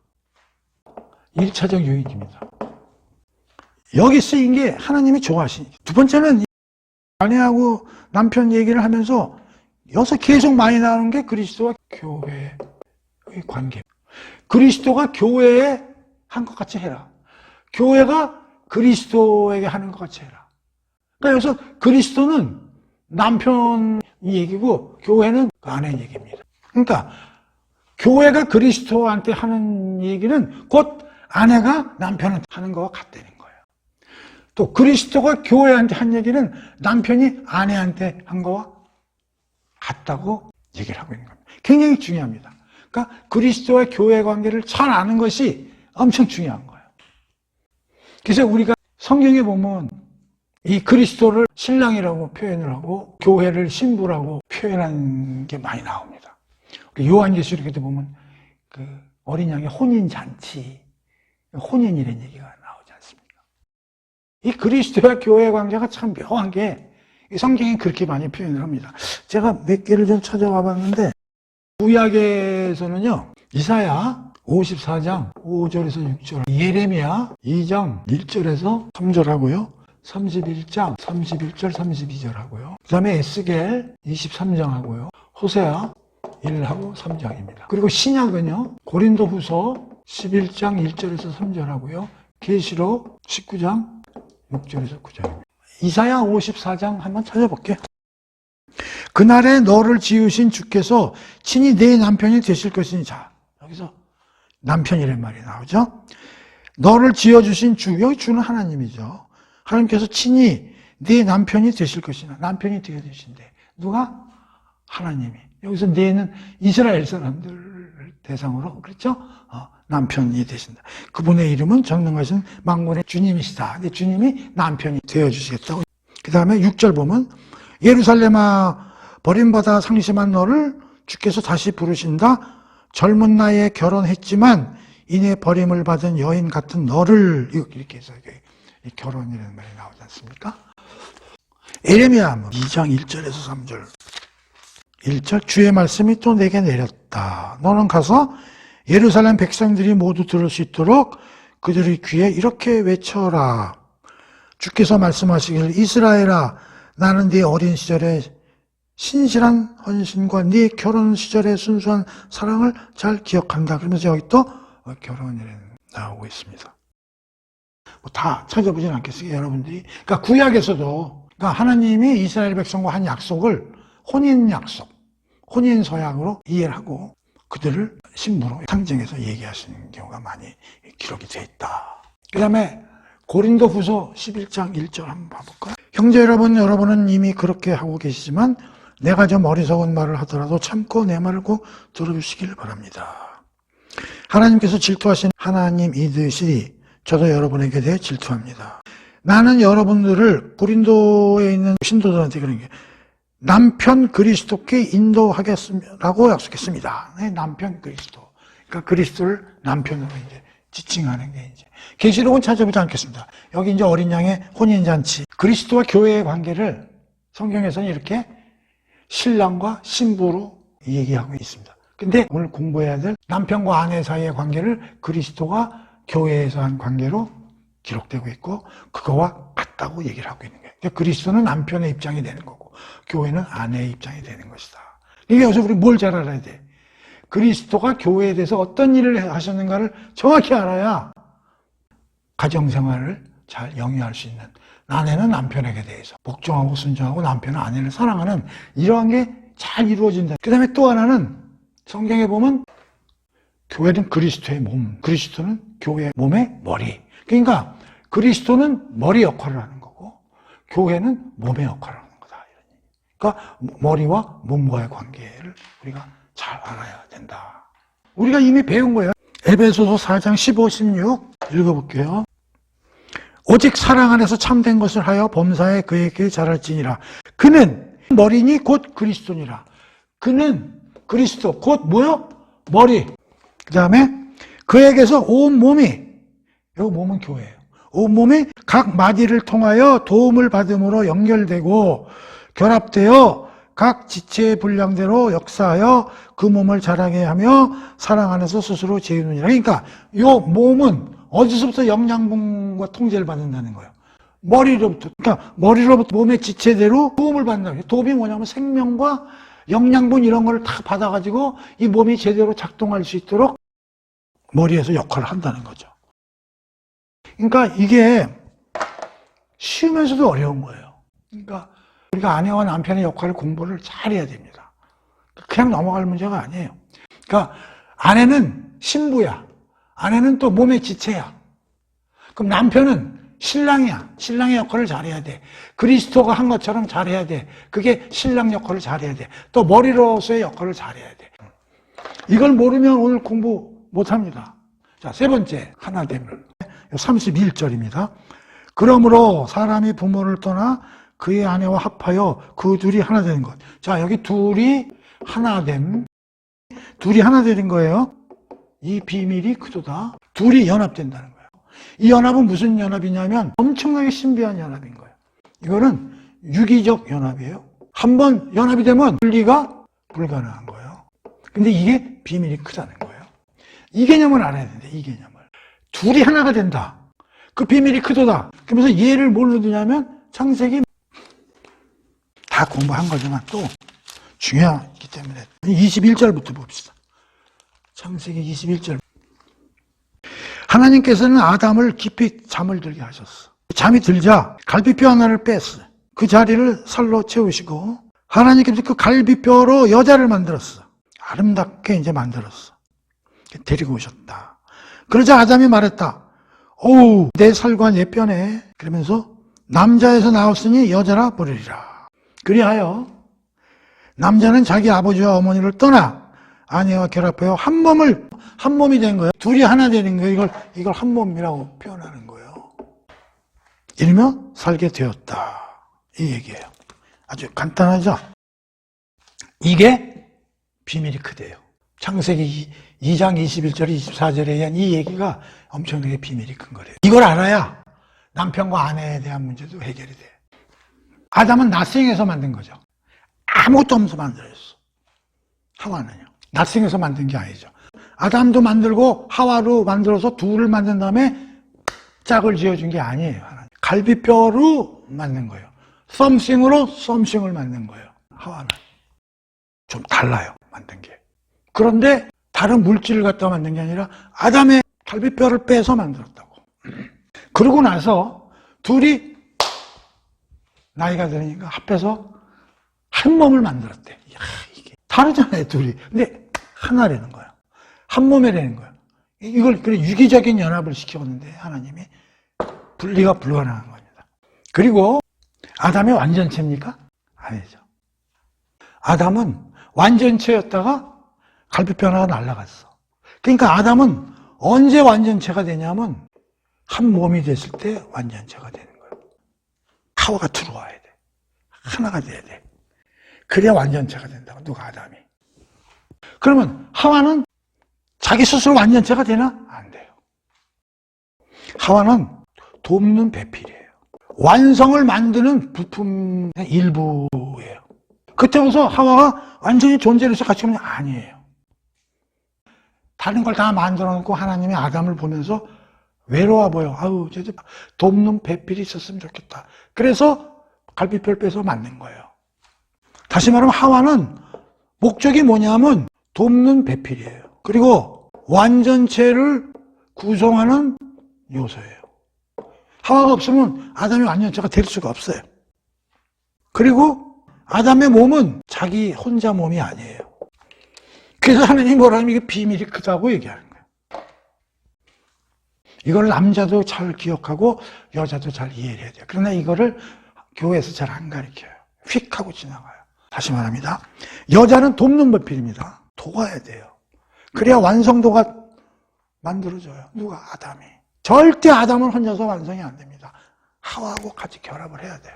1차적 유익입니다. 여기 쓰인 게 하나님이 좋아하시니까. 두 번째는 아내하고 남편 얘기를 하면서 여기서 계속 많이 나오는 게 그리스도와 교회의 관계. 그리스도가 교회에 한 것 같이 해라. 교회가 그리스도에게 하는 것 같이 해라. 그러니까 여기서 그리스도는 남편 얘기고 교회는 그 아내 얘기입니다. 그러니까 교회가 그리스도한테 하는 얘기는 곧 아내가 남편한테 하는 거와 같다는 거예요. 또 그리스도가 교회한테 한 얘기는 남편이 아내한테 한 거와 같다고 얘기를 하고 있는 겁니다. 굉장히 중요합니다. 그러니까 그리스도와 교회 관계를 잘 아는 것이 엄청 중요한 거예요. 그래서 우리가 성경에 보면 이 그리스도를 신랑이라고 표현을 하고 교회를 신부라고 표현한 게 많이 나옵니다. 요한계시록에도 보면 그 어린 양의 혼인잔치, 혼인이라는 얘기가 나오지 않습니까? 이 그리스도와 교회 관계가 참 묘한 게 성경이 그렇게 많이 표현을 합니다. 제가 몇 개를 좀 찾아와 봤는데 구약에서는요, 이사야 54장 5절에서 6절, 예레미야 2장 1절에서 3절 하고요, 31장 31절 32절 하고요, 그 다음에 에스겔 23장 하고요, 호세아 1하고 3장입니다. 그리고 신약은요, 고린도후서 11장 1절에서 3절 하고요, 계시록 19장 6절에서 9절입니다. 이사야 54장 한번 찾아볼게요. 그날에 너를 지으신 주께서 친히 내 남편이 되실 것이니. 자, 여기서 남편이란 말이 나오죠. 너를 지어주신 주, 여기 주는 하나님이죠. 하나님께서 친히 네 남편이 되실 것이나. 남편이 되어 되신대. 누가? 하나님이. 여기서 네는 이스라엘 사람들 대상으로, 그렇죠? 남편이 되신다. 그분의 이름은 전능하신 만군의 주님이시다. 근데 주님이 남편이 되어주시겠다고. 그 다음에 6절 보면 예루살렘아 버림받아 상심한 너를 주께서 다시 부르신다. 젊은 나이에 결혼했지만 이내 버림을 받은 여인 같은 너를, 이렇게 해서 결혼이라는 말이 나오지 않습니까? 예레미야 2장 1절에서 3절. 1절 주의 말씀이 또 내게 내렸다. 너는 가서 예루살렘 백성들이 모두 들을 수 있도록 그들의 귀에 이렇게 외쳐라. 주께서 말씀하시기를 이스라엘아 나는 네 어린 시절에 신실한 헌신과 네 결혼 시절의 순수한 사랑을 잘 기억한다. 그러면서 여기 또 결혼이라는 나오고 있습니다. 뭐 다 찾아보진 않겠어요, 여러분들이. 그러니까 구약에서도 그러니까 하나님이 이스라엘 백성과 한 약속을 혼인 약속, 혼인 서약으로 이해를 하고 그들을 신부로 상징해서 얘기하시는 경우가 많이 기록이 되어 있다. 그 다음에 고린도후서 11장 1절 한번 봐볼까요? 형제 여러분, 여러분은 이미 그렇게 하고 계시지만 내가 좀 어리석은 말을 하더라도 참고 내 말을 꼭 들어주시길 바랍니다. 하나님께서 질투하신 하나님이듯이 저도 여러분에게 대해 질투합니다. 나는 여러분들을 고린도에 있는 신도들한테 그런 게 남편 그리스도께 인도하겠습니다라고 약속했습니다. 네, 남편 그리스도. 그러니까 그리스도를 남편으로 이제 지칭하는 게 이제 계시록은 찾아보지 않겠습니다. 여기 이제 어린 양의 혼인잔치, 그리스도와 교회의 관계를 성경에서는 이렇게 신랑과 신부로 얘기하고 있습니다. 근데 오늘 공부해야 될 남편과 아내 사이의 관계를 그리스도가 교회에서 한 관계로 기록되고 있고 그거와 같다고 얘기를 하고 있는 거예요. 그러니까 그리스도는 남편의 입장이 되는 거고 교회는 아내의 입장이 되는 것이다. 이게 여기서 우리 뭘 잘 알아야 돼? 그리스도가 교회에 대해서 어떤 일을 하셨는가를 정확히 알아야 가정생활을 잘 영위할 수 있는, 아내는 남편에게 대해서 복종하고 순종하고 남편은 아내를 사랑하는 이러한 게 잘 이루어진다. 그 다음에 또 하나는 성경에 보면 교회는 그리스도의 몸, 그리스도는 교회의 몸의 머리. 그러니까 그리스도는 머리 역할을 하는 거고 교회는 몸의 역할을 하는 거다. 그러니까 머리와 몸과의 관계를 우리가 잘 알아야 된다. 우리가 이미 배운 거예요. 에베소서 4장 15, 16 읽어볼게요. 오직 사랑 안에서 참된 것을 하여 범사에 그에게 잘할지니라. 그는 머리니 곧 그리스도니라. 그는 그리스도 곧 뭐요? 머리. 그 다음에 그에게서 온 몸이, 이 몸은 교회예요. 온 몸이 각 마디를 통하여 도움을 받음으로 연결되고 결합되어 각 지체의 분량대로 역사하여 그 몸을 자라게 하며 사랑 안에서 스스로 재우느니라. 그러니까 이 몸은 어디서부터 영양분과 통제를 받는다는 거예요? 머리로부터. 그러니까 머리로부터 몸의 지체대로 도움을 받는다. 도움이 뭐냐면 생명과 영양분 이런 걸 다 받아가지고 이 몸이 제대로 작동할 수 있도록 머리에서 역할을 한다는 거죠. 그러니까 이게 쉬우면서도 어려운 거예요. 그러니까 우리가 아내와 남편의 역할을 공부를 잘해야 됩니다. 그냥 넘어갈 문제가 아니에요. 그러니까 아내는 신부야. 아내는 또 몸의 지체야. 그럼 남편은 신랑이야. 신랑의 역할을 잘해야 돼. 그리스도가 한 것처럼 잘해야 돼. 그게 신랑 역할을 잘해야 돼. 또 머리로서의 역할을 잘해야 돼. 이걸 모르면 오늘 공부 못합니다. 자, 세 번째 하나됨을 31절입니다. 그러므로 사람이 부모를 떠나 그의 아내와 합하여 그 둘이 하나 되는 것. 자, 여기 둘이 하나됨. 둘이 하나 되는 거예요. 이 비밀이 크도다. 둘이 연합된다는 거예요. 이 연합은 무슨 연합이냐면 엄청나게 신비한 연합인 거예요. 이거는 유기적 연합이에요. 한번 연합이 되면 분리가 불가능한 거예요. 근데 이게 비밀이 크다는 거예요. 이 개념을 알아야 되는데, 이 개념을. 둘이 하나가 된다. 그 비밀이 크도다. 그러면서 얘를 뭘로 두냐면 창세기 다 공부한 거지만 또 중요하기 때문에 21절부터 봅시다. 창세기 21절. 하나님께서는 아담을 깊이 잠을 들게 하셨어. 잠이 들자 갈비뼈 하나를 뺐어. 그 자리를 살로 채우시고 하나님께서 그 갈비뼈로 여자를 만들었어. 아름답게 이제 만들었어. 데리고 오셨다. 그러자 아담이 말했다. 어우, 내 살과 내 뼈네. 그러면서 남자에서 나왔으니 여자라 부르리라. 그리하여 남자는 자기 아버지와 어머니를 떠나 아내와 결합하여 한 몸이 된 거예요. 둘이 하나 되는 거예요. 이걸 한 몸이라고 표현하는 거예요. 이러며 살게 되었다. 이 얘기예요. 아주 간단하죠? 이게 비밀이 크대요. 창세기 2장 21절, 24절에 의한 이 얘기가 엄청나게 비밀이 큰 거래요. 이걸 알아야 남편과 아내에 대한 문제도 해결이 돼. 아담은 낫싱에서 만든 거죠. 아무것도 없어서 만들었어. 하와는요. 낫싱에서 만든 게 아니죠. 아담도 만들고 하와로 만들어서 둘을 만든 다음에 짝을 지어준 게 아니에요. 갈비뼈로 만든 거예요. 썸씽으로 썸씽을 만든 거예요. 하와는. 좀 달라요. 만든 게. 그런데 다른 물질을 갖다 만든 게 아니라 아담의 갈비뼈를 빼서 만들었다고. 그러고 나서 둘이 나이가 들으니까 합해서 한 몸을 만들었대. 이야, 이게 다르잖아요, 둘이. 근데 하나라는 거야. 한 몸이라는 거야. 이걸 그래 유기적인 연합을 시켰는데 하나님이 분리가 불가능한 겁니다. 그리고 아담이 완전체입니까? 아니죠. 아담은 완전체였다가 갈비뼈 하나가 날아갔어. 그러니까 아담은 언제 완전체가 되냐면 한 몸이 됐을 때 완전체가 되는 거예요. 하와가 들어와야 돼. 하나가 돼야 돼. 그래야 완전체가 된다고. 누가 아담이. 그러면 하와는 자기 스스로 완전체가 되나? 안 돼요. 하와는 돕는 배필이에요. 완성을 만드는 부품의 일부예요. 그때부터 하와가 완전히 존재를 해서 같이 오는 게 아니에요. 다른 걸 다 만들어 놓고 하나님이 아담을 보면서 외로워 보여. 아우, 쟤 돕는 배필이 있었으면 좋겠다. 그래서 갈비뼈를 빼서 만든 거예요. 다시 말하면 하와는 목적이 뭐냐면 돕는 배필이에요. 그리고 완전체를 구성하는 요소예요. 하와가 없으면 아담이 완전체가 될 수가 없어요. 그리고 아담의 몸은 자기 혼자 몸이 아니에요. 그래서 하나님이 뭐라 하면 이게 비밀이 크다고 얘기하는 거예요. 이걸 남자도 잘 기억하고 여자도 잘 이해를 해야 돼요. 그러나 이거를 교회에서 잘 안 가르쳐요. 휙 하고 지나가요. 다시 말합니다. 여자는 돕는 배필입니다. 도와야 돼요. 그래야 완성도가 만들어져요. 누가? 아담이. 절대 아담은 혼자서 완성이 안 됩니다. 하와하고 같이 결합을 해야 돼요.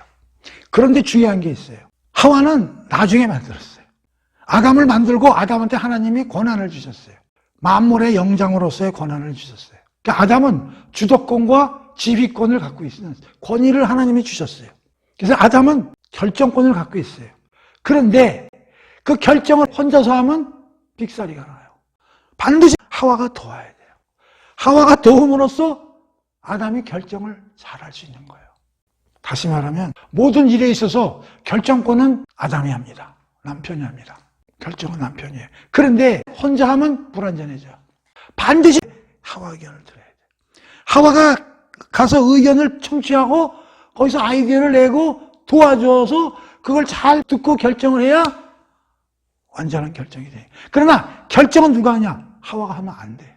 그런데 중요한 게 있어요. 하와는 나중에 만들었어요. 아담을 만들고 아담한테 하나님이 권한을 주셨어요. 만물의 영장으로서의 권한을 주셨어요. 그러니까 아담은 주도권과 지휘권을 갖고 있어요. 권위를 하나님이 주셨어요. 그래서 아담은 결정권을 갖고 있어요. 그런데 그 결정을 혼자서 하면 빅사리가 나요. 반드시 하와가 도와야 돼요. 하와가 도움으로써 아담이 결정을 잘할 수 있는 거예요. 다시 말하면 모든 일에 있어서 결정권은 아담이 합니다. 남편이 합니다. 결정은 남편이에요. 그런데 혼자 하면 불완전해져요. 반드시 하와 의견을 들어야 돼요. 하와가 가서 의견을 청취하고 거기서 아이디어를 내고 도와줘서 그걸 잘 듣고 결정을 해야 완전한 결정이 돼. 그러나 결정은 누가 하냐? 하와가 하면 안 돼.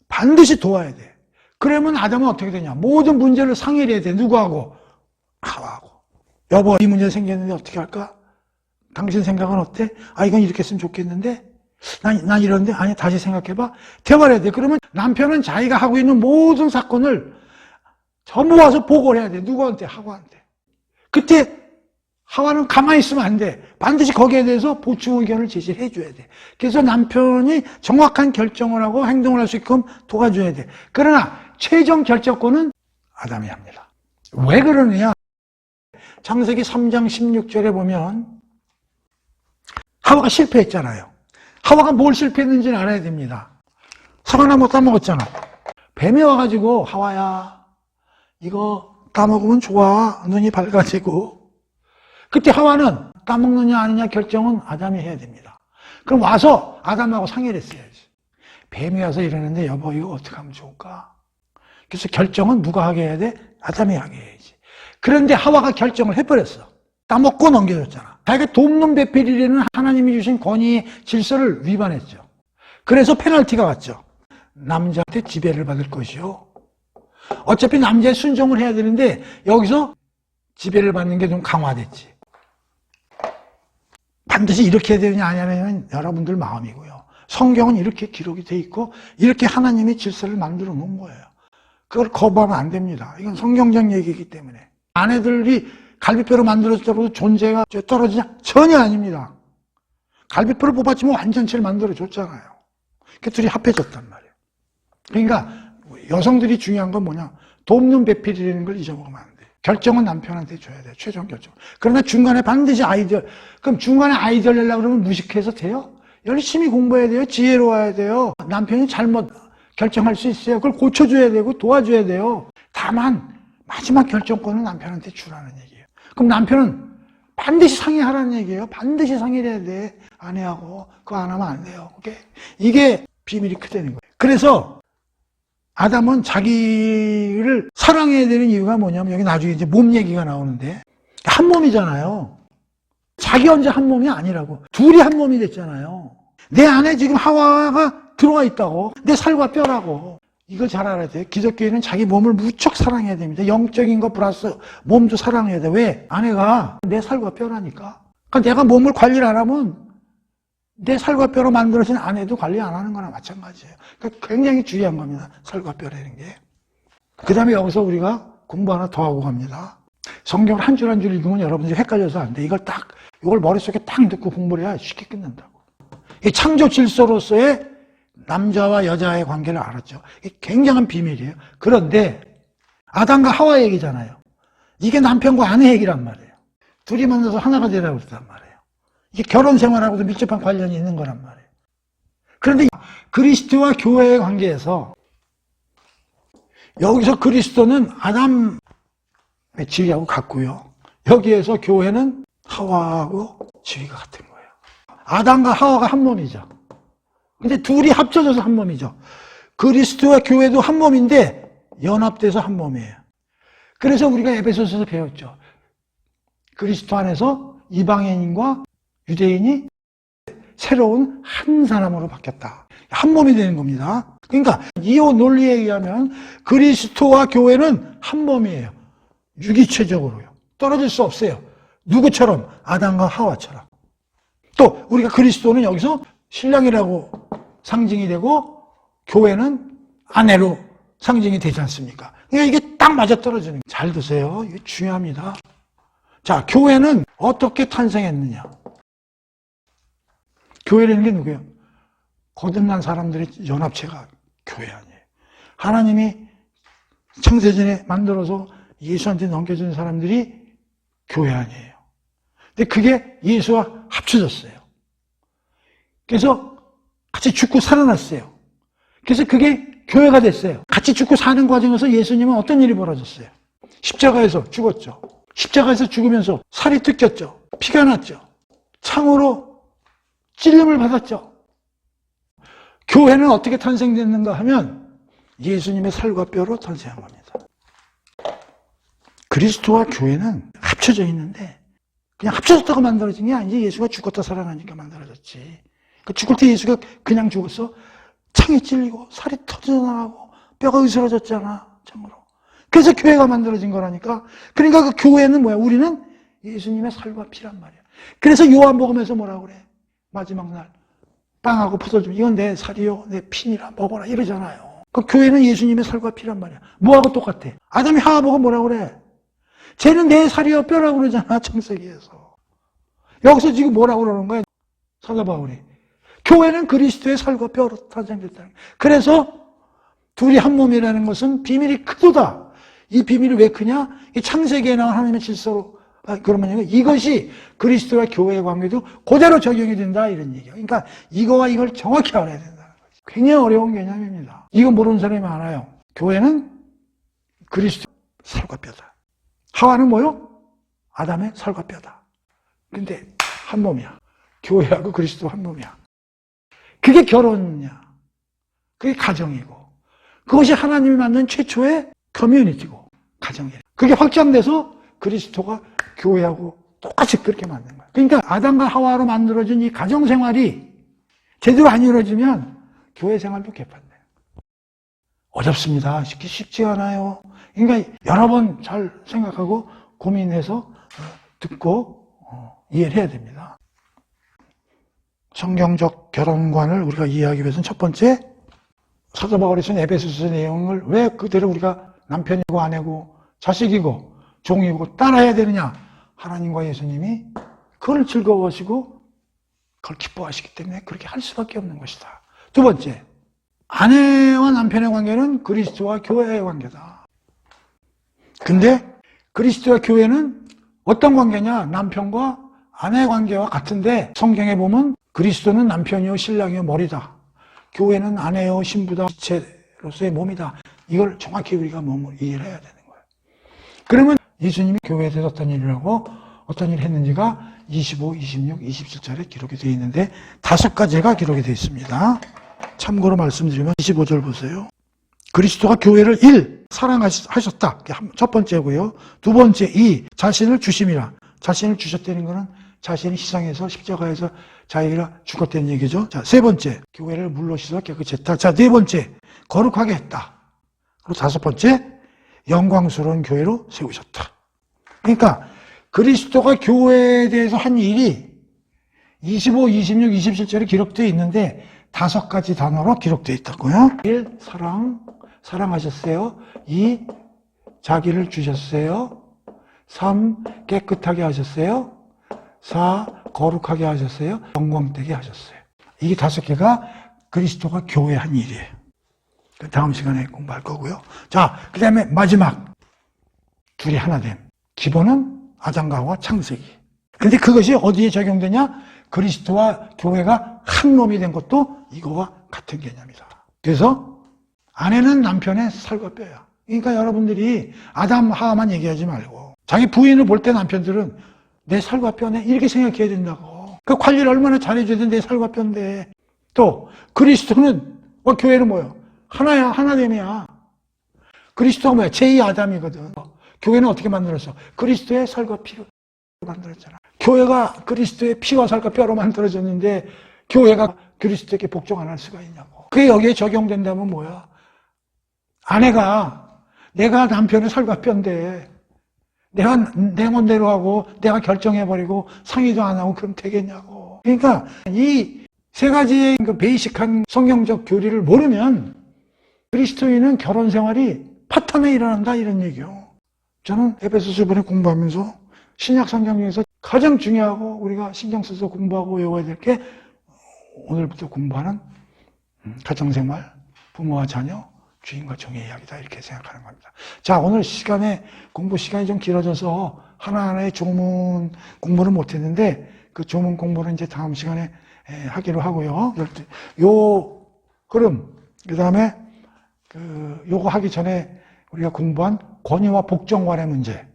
반드시 도와야 돼. 그러면 아담은 어떻게 되냐? 모든 문제를 상의해야 돼. 누구하고? 하와하고. 여보, 이 문제 생겼는데 어떻게 할까? 당신 생각은 어때? 아, 이건 이렇게 했으면 좋겠는데? 난 이런데? 아니, 다시 생각해봐. 대화를 해야 돼. 그러면 남편은 자기가 하고 있는 모든 사건을 전부 와서 보고를 해야 돼. 누구한테? 하와한테. 그때 하와는 가만히 있으면 안 돼. 반드시 거기에 대해서 보충 의견을 제시를 해줘야 돼. 그래서 남편이 정확한 결정을 하고 행동을 할 수 있게끔 도와줘야 돼. 그러나 최종 결정권은 아담이 합니다. 왜 그러느냐? 창세기 3장 16절에 보면 하와가 실패했잖아요. 하와가 뭘 실패했는지는 알아야 됩니다. 사과나무 따먹었잖아. 뱀이 와가지고 하와야 이거 따먹으면 좋아. 눈이 밝아지고. 그때 하와는 따먹느냐 아니냐 결정은 아담이 해야 됩니다. 그럼 와서 아담하고 상의를 했어야지. 뱀이 와서 이러는데 여보 이거 어떻게 하면 좋을까? 그래서 결정은 누가 하게 해야 돼? 아담이 하게 해야지. 그런데 하와가 결정을 해버렸어. 따먹고 넘겨줬잖아. 자기가 돕는 배필이라는 하나님이 주신 권위의 질서를 위반했죠. 그래서 페널티가 왔죠. 남자한테 지배를 받을 것이요. 어차피 남자의 순종을 해야 되는데 여기서 지배를 받는 게 좀 강화됐지. 반드시 이렇게 해야 되느냐 아니냐면 여러분들 마음이고요. 성경은 이렇게 기록이 돼 있고 이렇게 하나님이 질서를 만들어 놓은 거예요. 그걸 거부하면 안 됩니다. 이건 성경적 얘기이기 때문에. 아내들이 갈비뼈로 만들어졌다고 존재가 떨어지냐? 전혀 아닙니다. 갈비뼈를 뽑았지만 완전체를 만들어줬잖아요. 그 둘이 합해졌단 말이에요. 그러니까 여성들이 중요한 건 뭐냐? 돕는 배필이라는 걸 잊어먹으면 안 돼. 결정은 남편한테 줘야 돼. 최종 결정. 그러나 중간에 반드시 아이디어. 그럼 중간에 아이디어 내려고 그러면 무식해서 돼요? 열심히 공부해야 돼요. 지혜로워야 돼요. 남편이 잘못 결정할 수 있어요. 그걸 고쳐줘야 되고 도와줘야 돼요. 다만 마지막 결정권은 남편한테 주라는 얘기예요. 그럼 남편은 반드시 상의하라는 얘기예요. 반드시 상의를 해야 돼. 아내하고. 그거 안 하면 안 돼요. 이게 비밀이 크다는 거예요. 그래서 아담은 자기를 사랑해야 되는 이유가 뭐냐면 여기 나중에 이제 몸 얘기가 나오는데 한 몸이잖아요. 자기 혼자 한 몸이 아니라고. 둘이 한 몸이 됐잖아요. 내 안에 지금 하와가 들어와 있다고. 내 살과 뼈라고. 이걸 잘 알아야 돼요. 기독교인은 자기 몸을 무척 사랑해야 됩니다. 영적인 거 플러스 몸도 사랑해야 돼. 왜? 아내가 내 살과 뼈라니까. 그러니까 내가 몸을 관리를 안 하면 내 살과 뼈로 만들어진 아내도 관리 안 하는 거나 마찬가지예요. 그러니까 굉장히 중요한 겁니다. 살과 뼈라는 게. 그 다음에 여기서 우리가 공부 하나 더 하고 갑니다. 성경을 한 줄 한 줄 읽으면 여러분들이 헷갈려서 안 돼. 이걸 머릿속에 딱 넣고 공부를 해야 쉽게 끝난다고. 이 창조 질서로서의 남자와 여자의 관계를 알았죠. 이게 굉장한 비밀이에요. 그런데 아담과 하와 얘기잖아요. 이게 남편과 아내 얘기란 말이에요. 둘이 만나서 하나가 되라고 그랬단 말이에요. 이게 결혼 생활하고도 밀접한 관련이 있는 거란 말이에요. 그런데 그리스도와 교회의 관계에서 여기서 그리스도는 아담의 지위하고 같고요. 여기에서 교회는 하와하고 지위가 같은 거예요. 아담과 하와가 한 몸이죠. 근데 둘이 합쳐져서 한 몸이죠. 그리스도와 교회도 한 몸인데 연합돼서 한 몸이에요. 그래서 우리가 에베소서에서 배웠죠. 그리스도 안에서 이방인과 유대인이 새로운 한 사람으로 바뀌었다. 한 몸이 되는 겁니다. 그러니까 이호 논리에 의하면 그리스도와 교회는 한 몸이에요. 유기체적으로요. 떨어질 수 없어요. 누구처럼? 아담과 하와처럼. 또 우리가 그리스도는 여기서 신랑이라고 상징이 되고 교회는 아내로 상징이 되지 않습니까? 그러니까 이게 딱 맞아떨어지는 거예요. 잘 드세요. 이게 중요합니다. 자, 교회는 어떻게 탄생했느냐? 교회라는 게 누구예요? 거듭난 사람들의 연합체가 교회 아니에요. 하나님이 창세전에 만들어서 예수한테 넘겨준 사람들이 교회 아니에요. 근데 그게 예수와 합쳐졌어요. 그래서 같이 죽고 살아났어요. 그래서 그게 교회가 됐어요. 같이 죽고 사는 과정에서 예수님은 어떤 일이 벌어졌어요? 십자가에서 죽었죠. 십자가에서 죽으면서 살이 뜯겼죠. 피가 났죠. 창으로 찔림을 받았죠. 교회는 어떻게 탄생됐는가 하면 예수님의 살과 뼈로 탄생한 겁니다. 그리스도와 교회는 합쳐져 있는데 그냥 합쳐졌다고 만들어진 게 아니지. 예수가 죽었다 살아나니까 만들어졌지. 그 죽을 때 예수가 그냥 죽었어? 창에 찔리고 살이 터져나가고 뼈가 으스러졌잖아. 참으로. 그래서 교회가 만들어진 거라니까. 그러니까 그 교회는 뭐야? 우리는 예수님의 살과 피란 말이야. 그래서 요한복음에서 뭐라고 그래? 마지막 날 빵하고 포도주 이건 내 살이요 내 피니라 먹어라 이러잖아요. 그 교회는 예수님의 살과 피란 말이야. 뭐하고 똑같아? 아담이 하와 보고 뭐라고 그래? 쟤는 내 살이요 뼈라고 그러잖아. 창세기에서. 여기서 지금 뭐라고 그러는 거야? 사도 바울이. 교회는 그리스도의 살과 뼈로 탄생됐다는 거야. 그래서 둘이 한 몸이라는 것은 비밀이 크도다. 이 비밀이 왜 크냐? 이 창세기에 나온 하나님의 질서로 그러면 이것이 그리스도와 교회의 관계도 그대로 적용이 된다 이런 얘기야. 그러니까 이거와 이걸 정확히 알아야 된다는 거지. 굉장히 어려운 개념입니다. 이거 모르는 사람이 많아요. 교회는 그리스도 살과 뼈다. 하와는 뭐요? 아담의 살과 뼈다. 근데 한 몸이야. 교회하고 그리스도 한 몸이야. 그게 결혼이냐. 그게 가정이고. 그것이 하나님이 만든 최초의 커뮤니티고. 가정이야. 그게 확장돼서 그리스도가 교회하고 똑같이 그렇게 만든 거야. 그러니까 아담과 하와로 만들어진 이 가정 생활이 제대로 안 이루어지면 교회 생활도 개판돼요. 어렵습니다. 쉽지 않아요. 그러니까 여러 번 잘 생각하고 고민해서 듣고 이해를 해야 됩니다. 성경적 결혼관을 우리가 이해하기 위해서는 첫 번째, 사도 바울이 쓴 에베소서 내용을 왜 그대로 우리가 남편이고 아내고 자식이고 종이고 따라야 되느냐? 하나님과 예수님이 그걸 즐거워하시고 그걸 기뻐하시기 때문에 그렇게 할 수밖에 없는 것이다. 두 번째, 아내와 남편의 관계는 그리스도와 교회의 관계다. 근데 그리스도와 교회는 어떤 관계냐? 남편과 아내의 관계와 같은데 성경에 보면 그리스도는 남편이요 신랑이요 머리다. 교회는 아내요 신부다. 지체로서의 몸이다. 이걸 정확히 우리가 몸을 이해를 해야 되는 거예요. 그러면 예수님이 교회에 대해서 어떤 일을 하고 어떤 일을 했는지가 25, 26, 27절에 기록이 되어 있는데 5가지가 기록이 되어 있습니다. 참고로 말씀드리면 25절 보세요. 그리스도가 교회를 1. 사랑하셨다. 첫 번째고요. 두 번째 2. 자신을 주심이라. 자신을 주셨다는 것은 자신이 희생해서 십자가에서 자기가 죽었다는 얘기죠. 자, 세 번째 교회를 물로 씻어 깨끗이 했다. 자, 네 번째 거룩하게 했다. 그리고 다섯 번째 영광스러운 교회로 세우셨다. 그러니까 그리스도가 교회에 대해서 한 일이 25, 26, 27절에 기록되어 있는데 5가지 단어로 기록되어 있다고요. 1. 사랑하셨어요. 2. 자기를 주셨어요. 3. 깨끗하게 하셨어요. 4. 거룩하게 하셨어요. 영광되게 하셨어요. 이게 5개가 그리스도가 교회에 한 일이에요. 다음 시간에 공부할 거고요. 자, 그 다음에 마지막 둘이 하나 됨. 기본은 아담과 하와 창세기. 근데 그것이 어디에 적용되냐? 그리스도와 교회가 한 몸이 된 것도 이거와 같은 개념이다. 그래서 아내는 남편의 살과 뼈야. 그러니까 여러분들이 아담, 하와만 얘기하지 말고 자기 부인을 볼 때 남편들은 내 살과 뼈네 이렇게 생각해야 된다고. 그 관리를 얼마나 잘해줘야 돼. 내 살과 뼈인데. 또 그리스도는 교회는 뭐예요? 하나야. 하나됨이야. 그리스도가 뭐야? 제2아담이거든. 교회는 어떻게 만들었어? 그리스도의 살과 피로 만들었잖아. 교회가 그리스도의 피와 살과 뼈로 만들어졌는데 교회가 그리스도에게 복종 안 할 수가 있냐고. 그게 여기에 적용된다면 뭐야? 아내가 내가 남편의 살과 뼈인데 내가 내 맘대로 하고 내가 결정해버리고 상의도 안 하고 그럼 되겠냐고. 그러니까 이 세 가지의 그 베이직한 성경적 교리를 모르면 그리스도인은 결혼 생활이 파탄에 일어난다 이런 얘기요. 저는 에베소서 이번에 공부하면서 신약 성경 중에서 가장 중요하고 우리가 신경 써서 공부하고 외워야 될 게 오늘부터 공부하는 가정생활, 부모와 자녀, 주인과 종의 이야기다 이렇게 생각하는 겁니다. 자, 오늘 공부 시간이 좀 길어져서 하나하나의 조문 공부를 못했는데 그 조문 공부는 이제 다음 시간에 하기로 하고요. 요 흐름, 그 다음에 요거 하기 전에 우리가 공부한 권위와 복종관의 문제.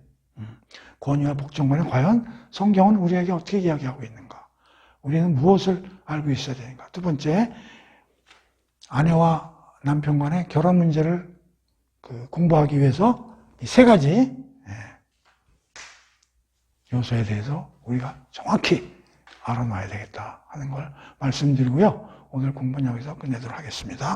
권위와 복종관은 과연 성경은 우리에게 어떻게 이야기하고 있는가? 우리는 무엇을 알고 있어야 되는가? 두 번째, 아내와 남편 간의 결혼 문제를 공부하기 위해서 이 3가지 요소에 대해서 우리가 정확히 알아놔야 되겠다 하는 걸 말씀드리고요. 오늘 공부는 여기서 끝내도록 하겠습니다.